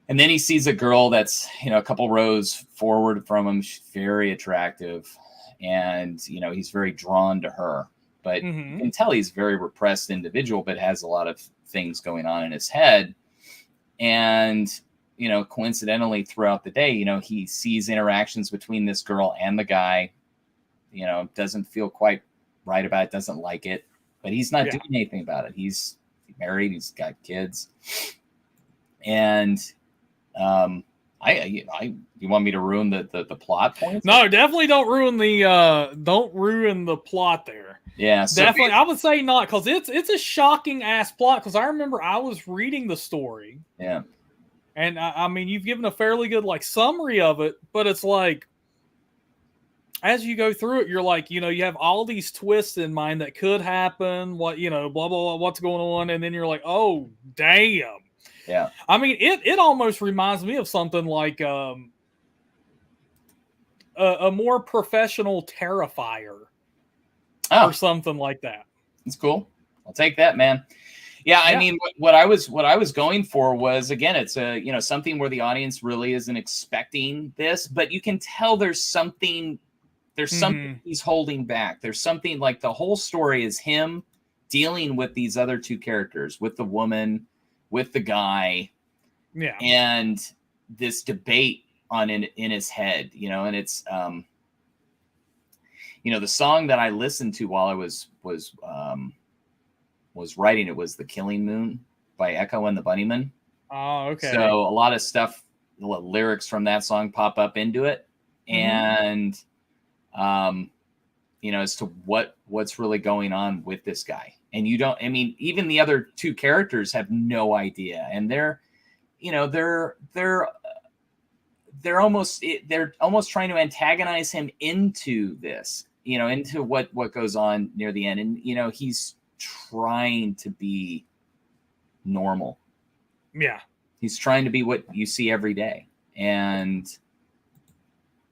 And then he sees a girl that's, a couple rows forward from him. She's very attractive. And, he's very drawn to her. But you can tell he's a very repressed individual, but has a lot of things going on in his head. And, coincidentally throughout the day, he sees interactions between this girl and the guy, doesn't feel quite right about it, doesn't like it, but he's not doing anything about it. He's married, he's got kids. And you want me to ruin the plot points? No, definitely don't ruin the plot there. Yeah, so definitely. I would say not, because it's a shocking ass plot. Because I remember I was reading the story. Yeah, and I mean, you've given a fairly good summary of it, but it's like, as you go through it, you're like, you have all these twists in mind that could happen. What blah blah blah, what's going on, and then you're like, oh damn. Yeah, I mean, it almost reminds me of something like a more professional Terrifier, or something like that. It's cool. I'll take that, man. Yeah, I mean, what I was going for was, again, it's a something where the audience really isn't expecting this, but you can tell there's something he's holding back. There's something, like the whole story is him dealing with these other two characters, with the woman, with the guy, and this debate in his head, and it's the song that I listened to while I was writing it was The Killing Moon by Echo and the Bunnymen. Oh, okay. So a lot of stuff, lyrics from that song pop up into it, and as to what's really going on with this guy. And even the other two characters have no idea. And they're almost trying to antagonize him into this. into what goes on near the end. And, he's trying to be normal. Yeah. He's trying to be what you see every day. And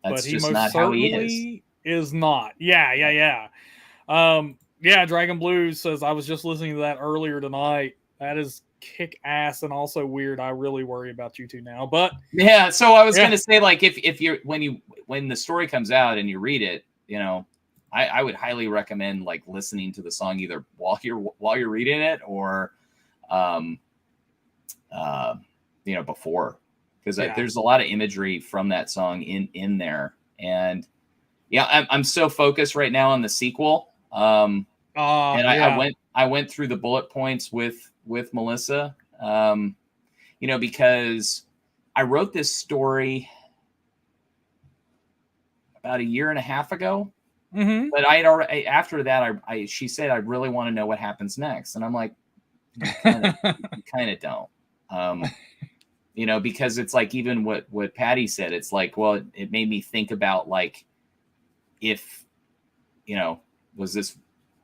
that's just not how he is not. Yeah. Dragon Blues says, I was just listening to that earlier tonight. That is kick ass and also weird. I really worry about you two now. But yeah, so I was gonna say, like, if you're when the story comes out and you read it, I would highly recommend like listening to the song either while you're reading it or before, because there's a lot of imagery from that song in there. And I'm so focused right now on the sequel. I went through the bullet points with Melissa, because I wrote this story about a year and a half ago. Mm-hmm. But I had already, after that, she said, I really want to know what happens next. And I'm like, you kind of don't, because it's like, even what Patty said, it's like, well, it made me think about, like, if, was this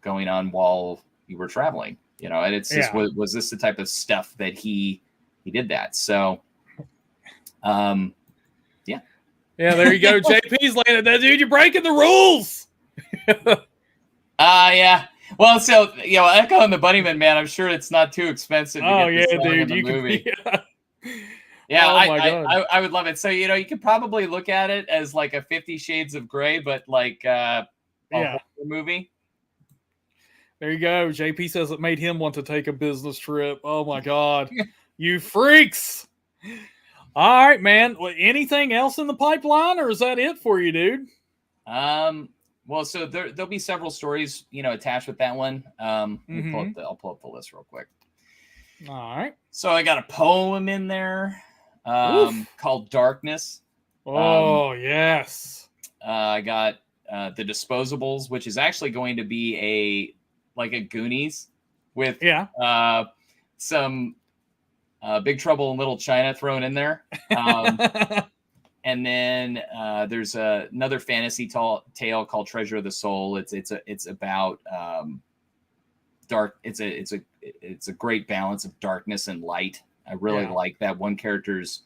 going on while you were traveling, and it's just, was this the type of stuff that he did that? So, yeah, there you go. JP's landed that, dude. You're breaking the rules. Yeah. Well, so, Echo and the Bunnymen, man, I'm sure it's not too expensive to get this song in the movie. Yeah, I would love it. So, you could probably look at it as like a 50 Shades of Grey, but like a horror movie. There you go. JP says it made him want to take a business trip. Oh my God. You freaks. All right, man. Well, anything else in the pipeline, or is that it for you, dude? Well, so there'll be several stories, attached with that one. I'll pull up the list real quick. All right. So I got a poem in there called Darkness. Oh, yes. I got The Disposables, which is actually going to be a Goonies with some Big Trouble in Little China thrown in there. And then there's another fantasy tale called Treasure of the Soul. It's about dark. It's a great balance of darkness and light. I really like that. One character's,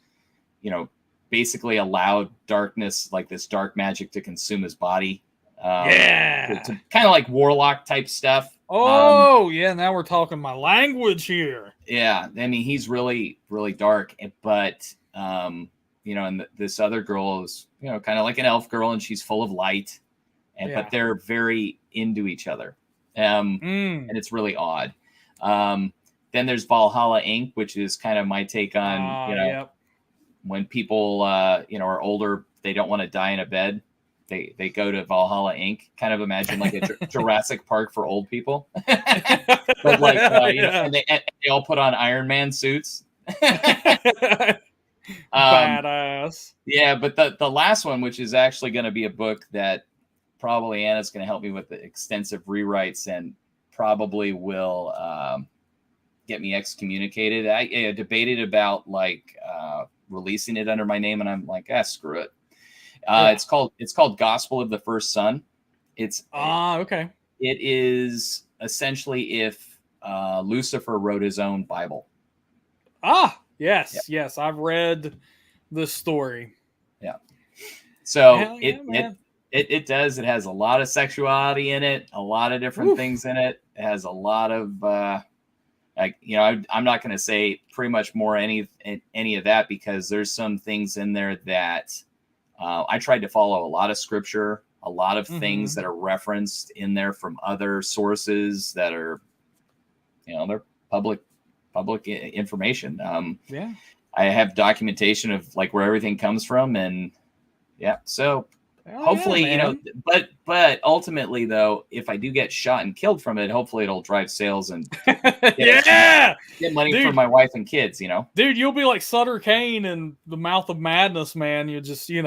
basically allowed darkness, like this dark magic, to consume his body. To kind of like warlock type stuff. Oh, now we're talking my language here. Yeah, I mean, he's really, really dark, but and this other girl is, kind of like an elf girl, and she's full of light, but they're very into each other, and it's really odd. Then there's Valhalla Inc., which is kind of my take on, when people, are older, they don't want to die in a bed. They go to Valhalla Inc. Kind of imagine like a Jurassic Park for old people, but like, and they all put on Iron Man suits. Badass. Yeah, but the last one, which is actually going to be a book that probably Anna's going to help me with the extensive rewrites and probably will get me excommunicated. I debated about releasing it under my name, and I'm like, screw it. It's called Gospel of the First Son. Okay. It is essentially if Lucifer wrote his own Bible. Yes, I've read the story. Yeah. So it does. It has a lot of sexuality in it, a lot of different things in it. It has a lot of I'm not going to say pretty much more any of that, because there's some things in there that I tried to follow a lot of scripture, a lot of things that are referenced in there from other sources that are, they're public information. I have documentation of like where everything comes from, and so hopefully, but ultimately though, if I do get shot and killed from it, hopefully it'll drive sales and get money for my wife and kids, Dude, you'll be like Sutter Kane in The Mouth of Madness, man. You just, you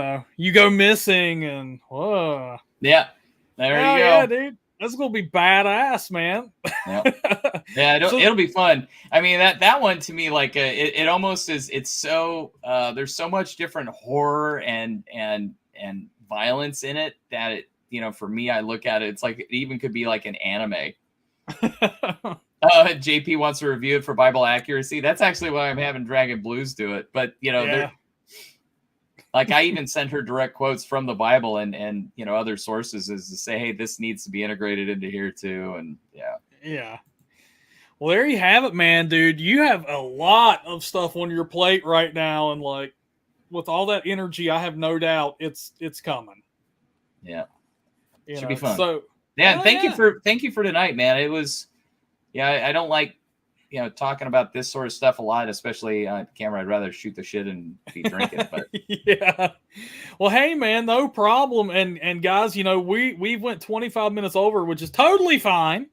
go missing and whoa. Yeah. There you go. Yeah, dude. That's gonna be badass, man. It'll be fun. I mean, that one to me, like it almost is. It's so there's so much different horror and violence in it that for me, I look at it, it's like it even could be like an anime. JP wants to review it for Bible accuracy. That's actually why I'm having Dragon Blues do it. But they're like, I even sent her direct quotes from the Bible and other sources is to say, hey, this needs to be integrated into here too. And yeah. Well, there you have it, man, dude. You have a lot of stuff on your plate right now, and like with all that energy, I have no doubt it's coming. Yeah, should be fun. So thank you for tonight, man. It was I don't like talking about this sort of stuff a lot, especially on camera. I'd rather shoot the shit and be drinking. But yeah. Well, hey, man, no problem. And guys, we went 25 minutes over, which is totally fine.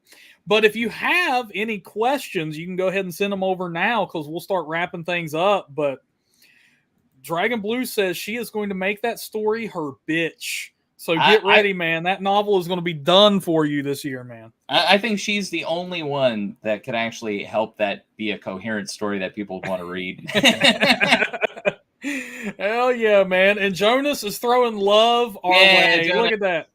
But if you have any questions, you can go ahead and send them over now because we'll start wrapping things up. But Dragon Blue says she is going to make that story her bitch. So get ready, man. That novel is going to be done for you this year, man. I think she's the only one that could actually help that be a coherent story that people want to read. Hell yeah, man. And Jonas is throwing love our way. Jonas. Look at that.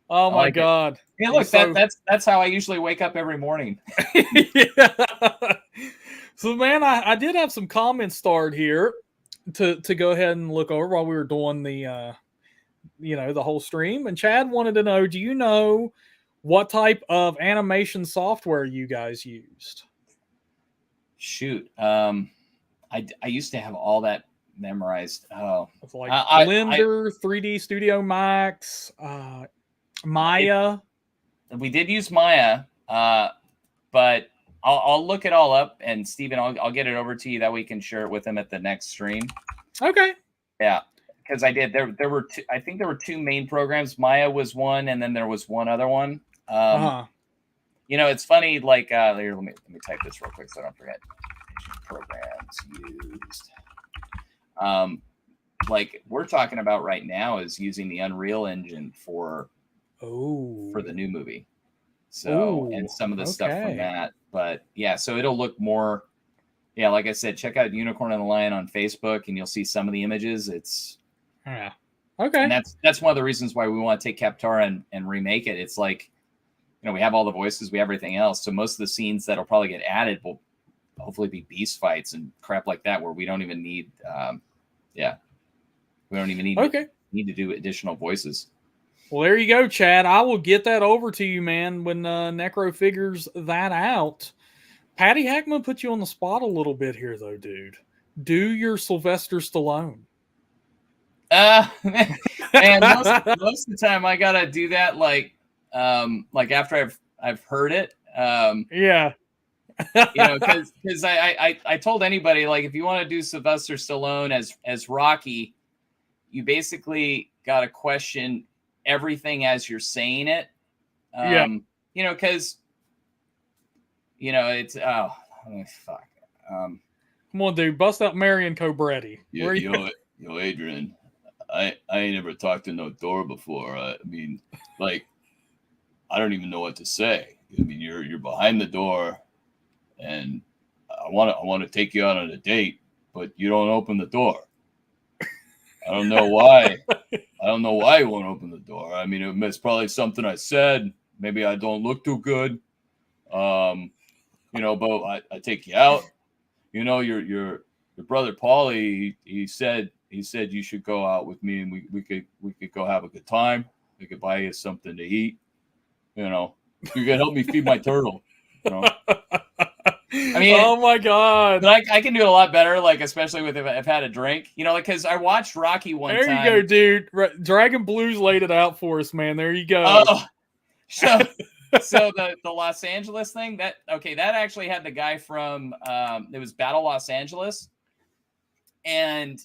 Oh my God. Hey, look, that's how I usually wake up every morning. Yeah. So, man, I did have some comments starred here to go ahead and look over while we were doing the the whole stream. And Chad wanted to know, do you know what type of animation software you guys used? Shoot. I used to have all that memorized. Oh, it's like Blender, 3D Studio Max, Maya. We did use Maya, but I'll look it all up, and Steven, I'll get it over to you that we can share it with him at the next stream. Okay. Yeah, because I did. There were two, I think there were two main programs. Maya was one, and then there was one other one. It's funny. Like here, let me type this real quick so I don't forget. Programs used. Like we're talking about right now is using the Unreal Engine for the new movie. So and some of the stuff from that. But yeah, so it'll look more. Yeah, like I said, check out Unicorn and the Lion on Facebook, and you'll see some of the images. It's okay. And that's one of the reasons why we want to take Kaptara and remake it. It's like, we have all the voices, we have everything else. So most of the scenes that'll probably get added will hopefully be beast fights and crap like that, where we don't even need, we don't even need to do additional voices. Well, there you go, Chad. I will get that over to you, man, when Necro figures that out. Patty Hackman put you on the spot a little bit here, though, dude. Do your Sylvester Stallone. Man, most of the time I gotta do that, like after I've heard it. Yeah. Because I told anybody, like, if you want to do Sylvester Stallone as Rocky, you basically got to question everything as you're saying it. Because it's fuck. Come on, dude, bust out Marion Cobretti. Yo, Adrian, I ain't never talked to no door before. I mean, like, I don't even know what to say. I mean, you're behind the door, and I want to take you out on a date, but you don't open the door. I don't know why. I don't know why you won't open the door. I mean, it's probably something I said. Maybe I don't look too good. But I take you out. Your brother Paulie, he said you should go out with me, and we could go have a good time. We could buy you something to eat. You could help me feed my turtle. I mean, oh my God! But I can do it a lot better, like especially with if I've had a drink. Because I watched Rocky one time. There you go, dude. Dragon Blues laid it out for us, man. There you go. Oh, so the Los Angeles thing that actually had the guy from it was Battle Los Angeles, and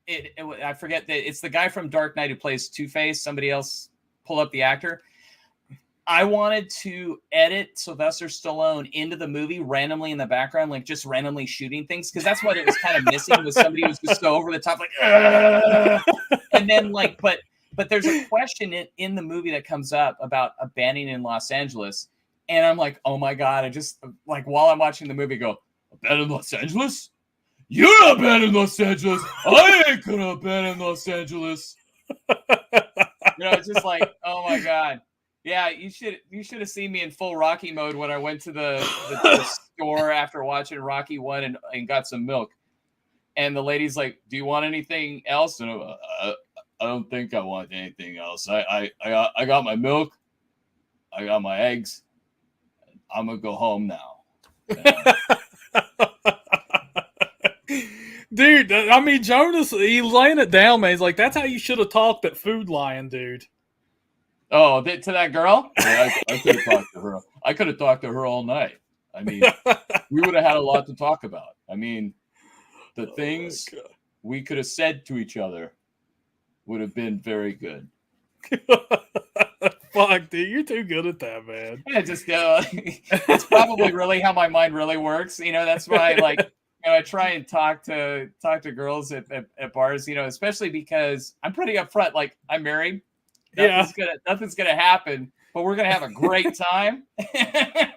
I forget that it's the guy from Dark Knight who plays Two-Face. Somebody else pull up the actor. I wanted to edit Sylvester Stallone into the movie randomly in the background, like just randomly shooting things, because that's what it was kind of missing, was somebody who was just so over the top, like, and then like, but there's a question in the movie that comes up about abandoning in Los Angeles, and I'm like, oh my God, I just, like, while I'm watching the movie, go, abandon Los Angeles? You're abandoned Los Angeles. I ain't gonna abandon Los Angeles. It's just like, oh my God. Yeah, you should have seen me in full Rocky mode when I went to the store after watching Rocky 1 and got some milk. And the lady's like, "Do you want anything else?" And I don't think I want anything else. I got my milk. I got my eggs. I'm gonna go home now. Dude, I mean, Jonas, he's laying it down, man. He's like, that's how you should have talked at Food Lion, dude. Oh, to that girl? Yeah, I could have talked to her. I could have talked to her all night. I mean, we would have had a lot to talk about. I mean, the things we could have said to each other would have been very good. Fuck, dude, you're too good at that, man. Yeah, just it's probably really how my mind really works. That's why I try and talk to girls at bars. Especially because I'm pretty upfront. Like, I'm married. Nothing's gonna happen, but we're gonna have a great time. We're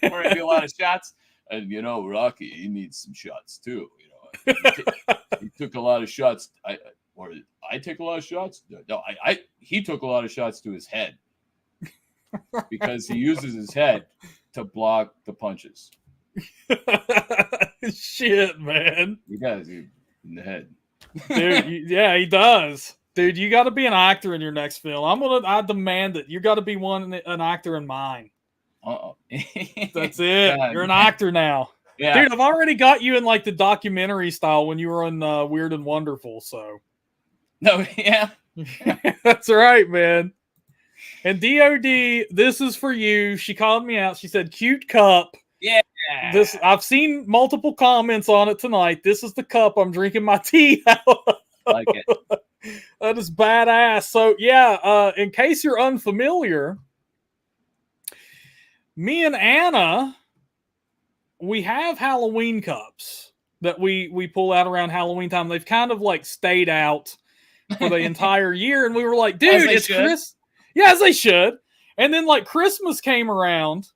gonna do a lot of shots. And Rocky, he needs some shots too. He took a lot of shots. I take a lot of shots. No, he took a lot of shots to his head because he uses his head to block the punches. Shit, man. He does in the head, dude. Yeah, he does. Dude, you got to be an actor in your next film. I demand it. You got to be an actor in mine. That's it. God. You're an actor now. Yeah. Dude, I've already got you in like the documentary style when you were in Weird and Wonderful. So. No, yeah. That's right, man. And DOD, this is for you. She called me out. She said, "Cute cup." Yeah. I've seen multiple comments on it tonight. This is the cup I'm drinking my tea out of. Like it. That is badass. So yeah, in case you're unfamiliar, me and Anna, we have Halloween cups that we pull out around Halloween time. They've kind of like stayed out for the entire year, and we were like, dude, it's Chris. Yeah, as they should. And then like Christmas came around,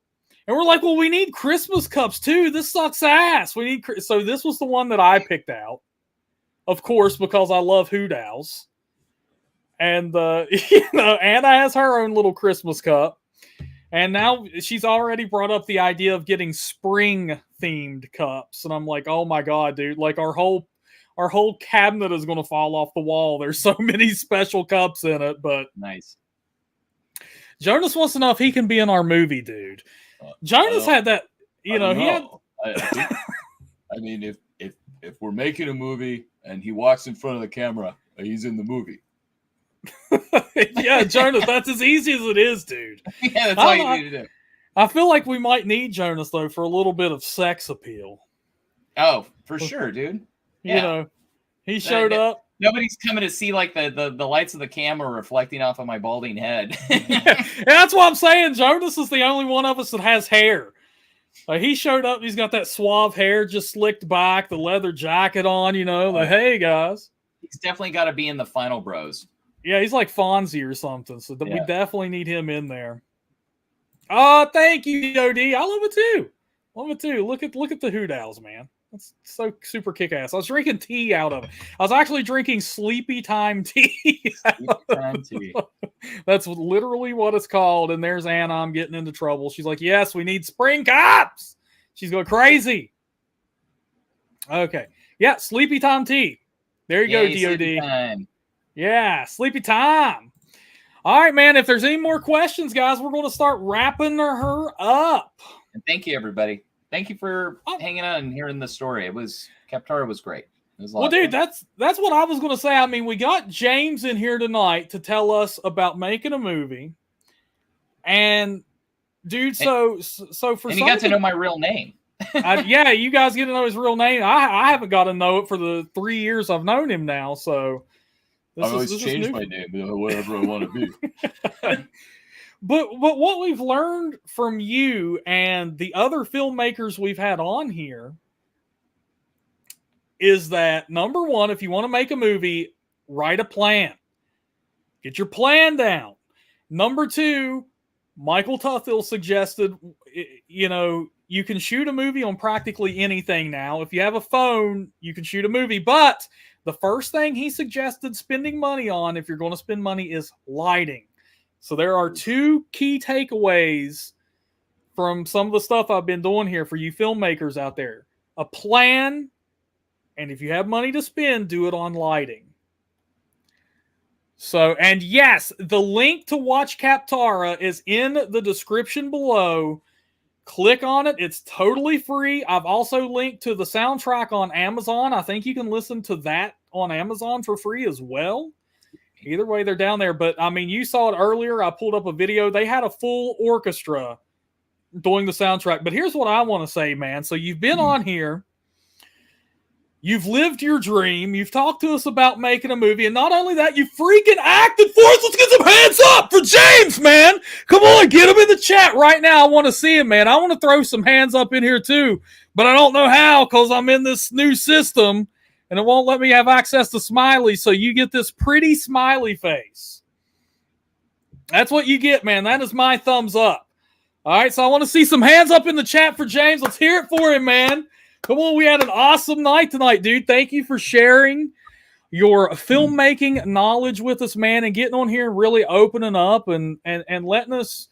and we're like, well, we need Christmas cups too. This sucks ass. So this was the one that I picked out. Of course, because I love Hoot Owls. And, Anna has her own little Christmas cup. And now she's already brought up the idea of getting spring-themed cups. And I'm like, oh my God, dude. Like, our whole cabinet is going to fall off the wall. There's so many special cups in it. But nice. Jonas wants to know if he can be in our movie, dude. Jonas had that, he had... I mean, if we're making a movie and he walks in front of the camera, he's in the movie. Yeah, Jonas, that's as easy as it is, dude. Yeah, that's all you need to do. I feel like we might need Jonas, though, for a little bit of sex appeal. Oh, for sure, dude. Yeah. He showed up. Nobody's coming to see like the lights of the camera reflecting off of my balding head. Yeah, that's what I'm saying. Jonas is the only one of us that has hair. He showed up. He's got that suave hair just slicked back, the leather jacket on, hey, guys. He's definitely got to be in the Final Bros. Yeah, he's like Fonzie or something, so we definitely need him in there. Oh, thank you, OD. I love it too. Look at the Hoot Owls, man. That's so super kick-ass. I was drinking tea out of it. I was actually drinking Sleepy Time tea. Sleepy Time tea. That's literally what it's called. And there's Anna. I'm getting into trouble. She's like, yes, we need spring cups. She's going crazy. Okay. Yeah, Sleepy Time tea. There you go, DOD. Time. Yeah, Sleepy Time. All right, man. If there's any more questions, guys, we're going to start wrapping her up. And thank you, everybody. Thank you for hanging out and hearing the story. Kaptara was great. It was a lot well, dude, that's what I was going to say. I mean, we got James in here tonight to tell us about making a movie. And, dude, so for and you got to know my real name. Yeah, you guys get to know his real name. I haven't got to know it for the 3 years I've known him now. So I always change my name to whatever I want to be. But what we've learned from you and the other filmmakers we've had on here is that, number one, if you want to make a movie, write a plan. Get your plan down. Number two, Michael Tuthill suggested, you can shoot a movie on practically anything now. If you have a phone, you can shoot a movie. But the first thing he suggested spending money on, if you're going to spend money, is lighting. So there are 2 key takeaways from some of the stuff I've been doing here for you filmmakers out there. A plan, and if you have money to spend, do it on lighting. So, and yes, the link to watch Kaptara is in the description below. Click on it. It's totally free. I've also linked to the soundtrack on Amazon. I think you can listen to that on Amazon for free as well. Either way, they're down there. But, I mean, you saw it earlier. I pulled up a video. They had a full orchestra doing the soundtrack. But here's what I want to say, man. So you've been on here. You've lived your dream. You've talked to us about making a movie. And not only that, you freaking acted for us. Let's get some hands up for James, man. Come on, get him in the chat right now. I want to see him, man. I want to throw some hands up in here too. But I don't know how because I'm in this new system. And it won't let me have access to smiley. So you get this pretty smiley face. That's what you get, man. That is my thumbs up. All right, so I want to see some hands up in the chat for James. Let's hear it for him, man. Come on, we had an awesome night tonight, dude. Thank you for sharing your filmmaking knowledge with us, man, and getting on here and really opening up and letting us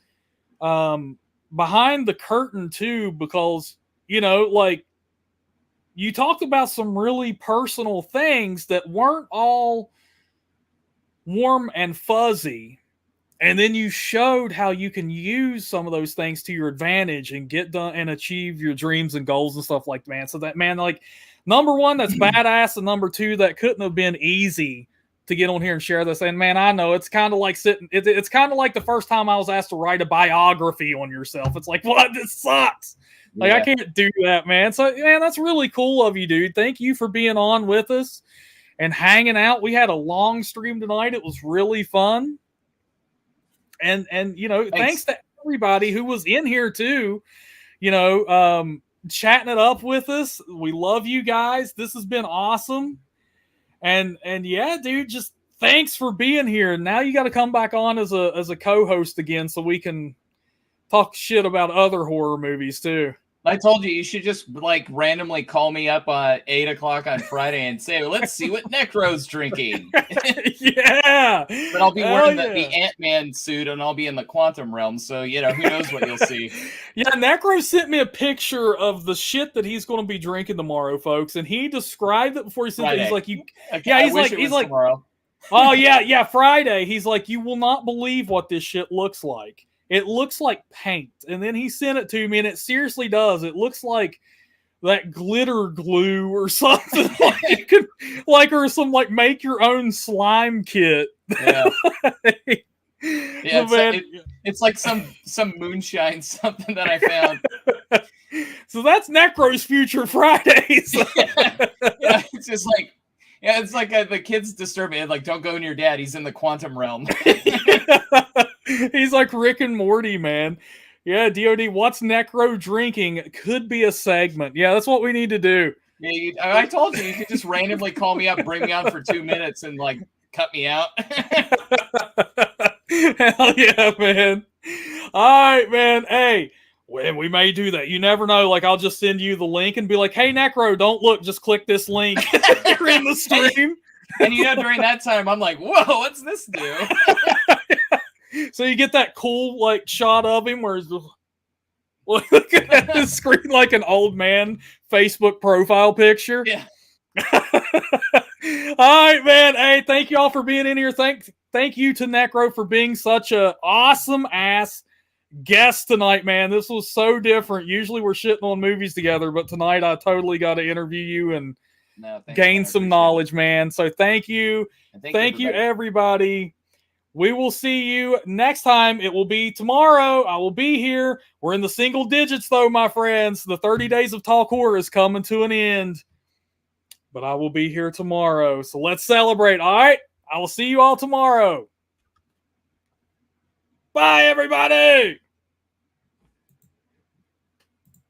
behind the curtain, too, because, you know, like, you talked about some really personal things that weren't all warm and fuzzy. And then you showed how you can use some of those things to your advantage and get done and achieve your dreams and goals and stuff like that, man. So that, man, like, number one, that's badass. And number two, that couldn't have been easy to get on here and share this. And man, I know it's kind of like it's kind of like the first time I was asked to write a biography on yourself. It's like, what? This sucks. Like, I can't do that, man. So, man, that's really cool of you, dude. Thank you for being on with us and hanging out. We had a long stream tonight. It was really fun. And you know, thanks to everybody who was in here too, you know, chatting it up with us. We love you guys. This has been awesome. And yeah, dude, just thanks for being here. Now you got to come back on as a co-host again so we can talk shit about other horror movies too. I told you should just like randomly call me up at 8 o'clock on Friday and say, well, let's see what Necro's drinking. Yeah. But I'll be wearing the Ant-Man suit and I'll be in the quantum realm. So, you know, who knows what you'll see. Yeah, Necro sent me a picture of the shit that he's going to be drinking tomorrow, folks. And he described it before he sent it. He's like, he's like, tomorrow. Oh, yeah, Friday. He's like, you will not believe what this shit looks like. It looks like paint. And then he sent it to me, and it seriously does. It looks like that glitter glue or something. Like you could, like, or some like make your own slime kit. Yeah. Yeah, it's like some moonshine, something that I found. So that's Necro's Future Fridays. Yeah, it's just like, yeah, it's like the kids disturb me. Like, don't go near your dad. He's in the quantum realm. He's like Rick and Morty, man. Yeah, DOD, what's Necro drinking? Could be a segment. Yeah, that's what we need to do. Yeah, I told you could just randomly call me up, bring me on for 2 minutes, and like cut me out. Hell yeah, man. All right, man. Hey, we may do that. You never know. Like, I'll just send you the link and be like, hey, Necro, don't look. Just click this link. You're in the stream. And you know, during that time, I'm like, whoa, what's this do? So you get that cool like shot of him where he's looking at the screen like an old man Facebook profile picture. Yeah. All right, man. Hey, thank you all for being in here. Thank you to Necro for being such a awesome ass guest tonight, man. This was so different. Usually we're shitting on movies together, but tonight I totally got to interview you and gain some knowledge, man. So thank you. Thank you, everybody. We will see you next time. It will be tomorrow. I will be here. We're in the single digits, though, my friends. The 30 days of Talk Horror is coming to an end. But I will be here tomorrow. So let's celebrate, all right? I will see you all tomorrow. Bye, everybody.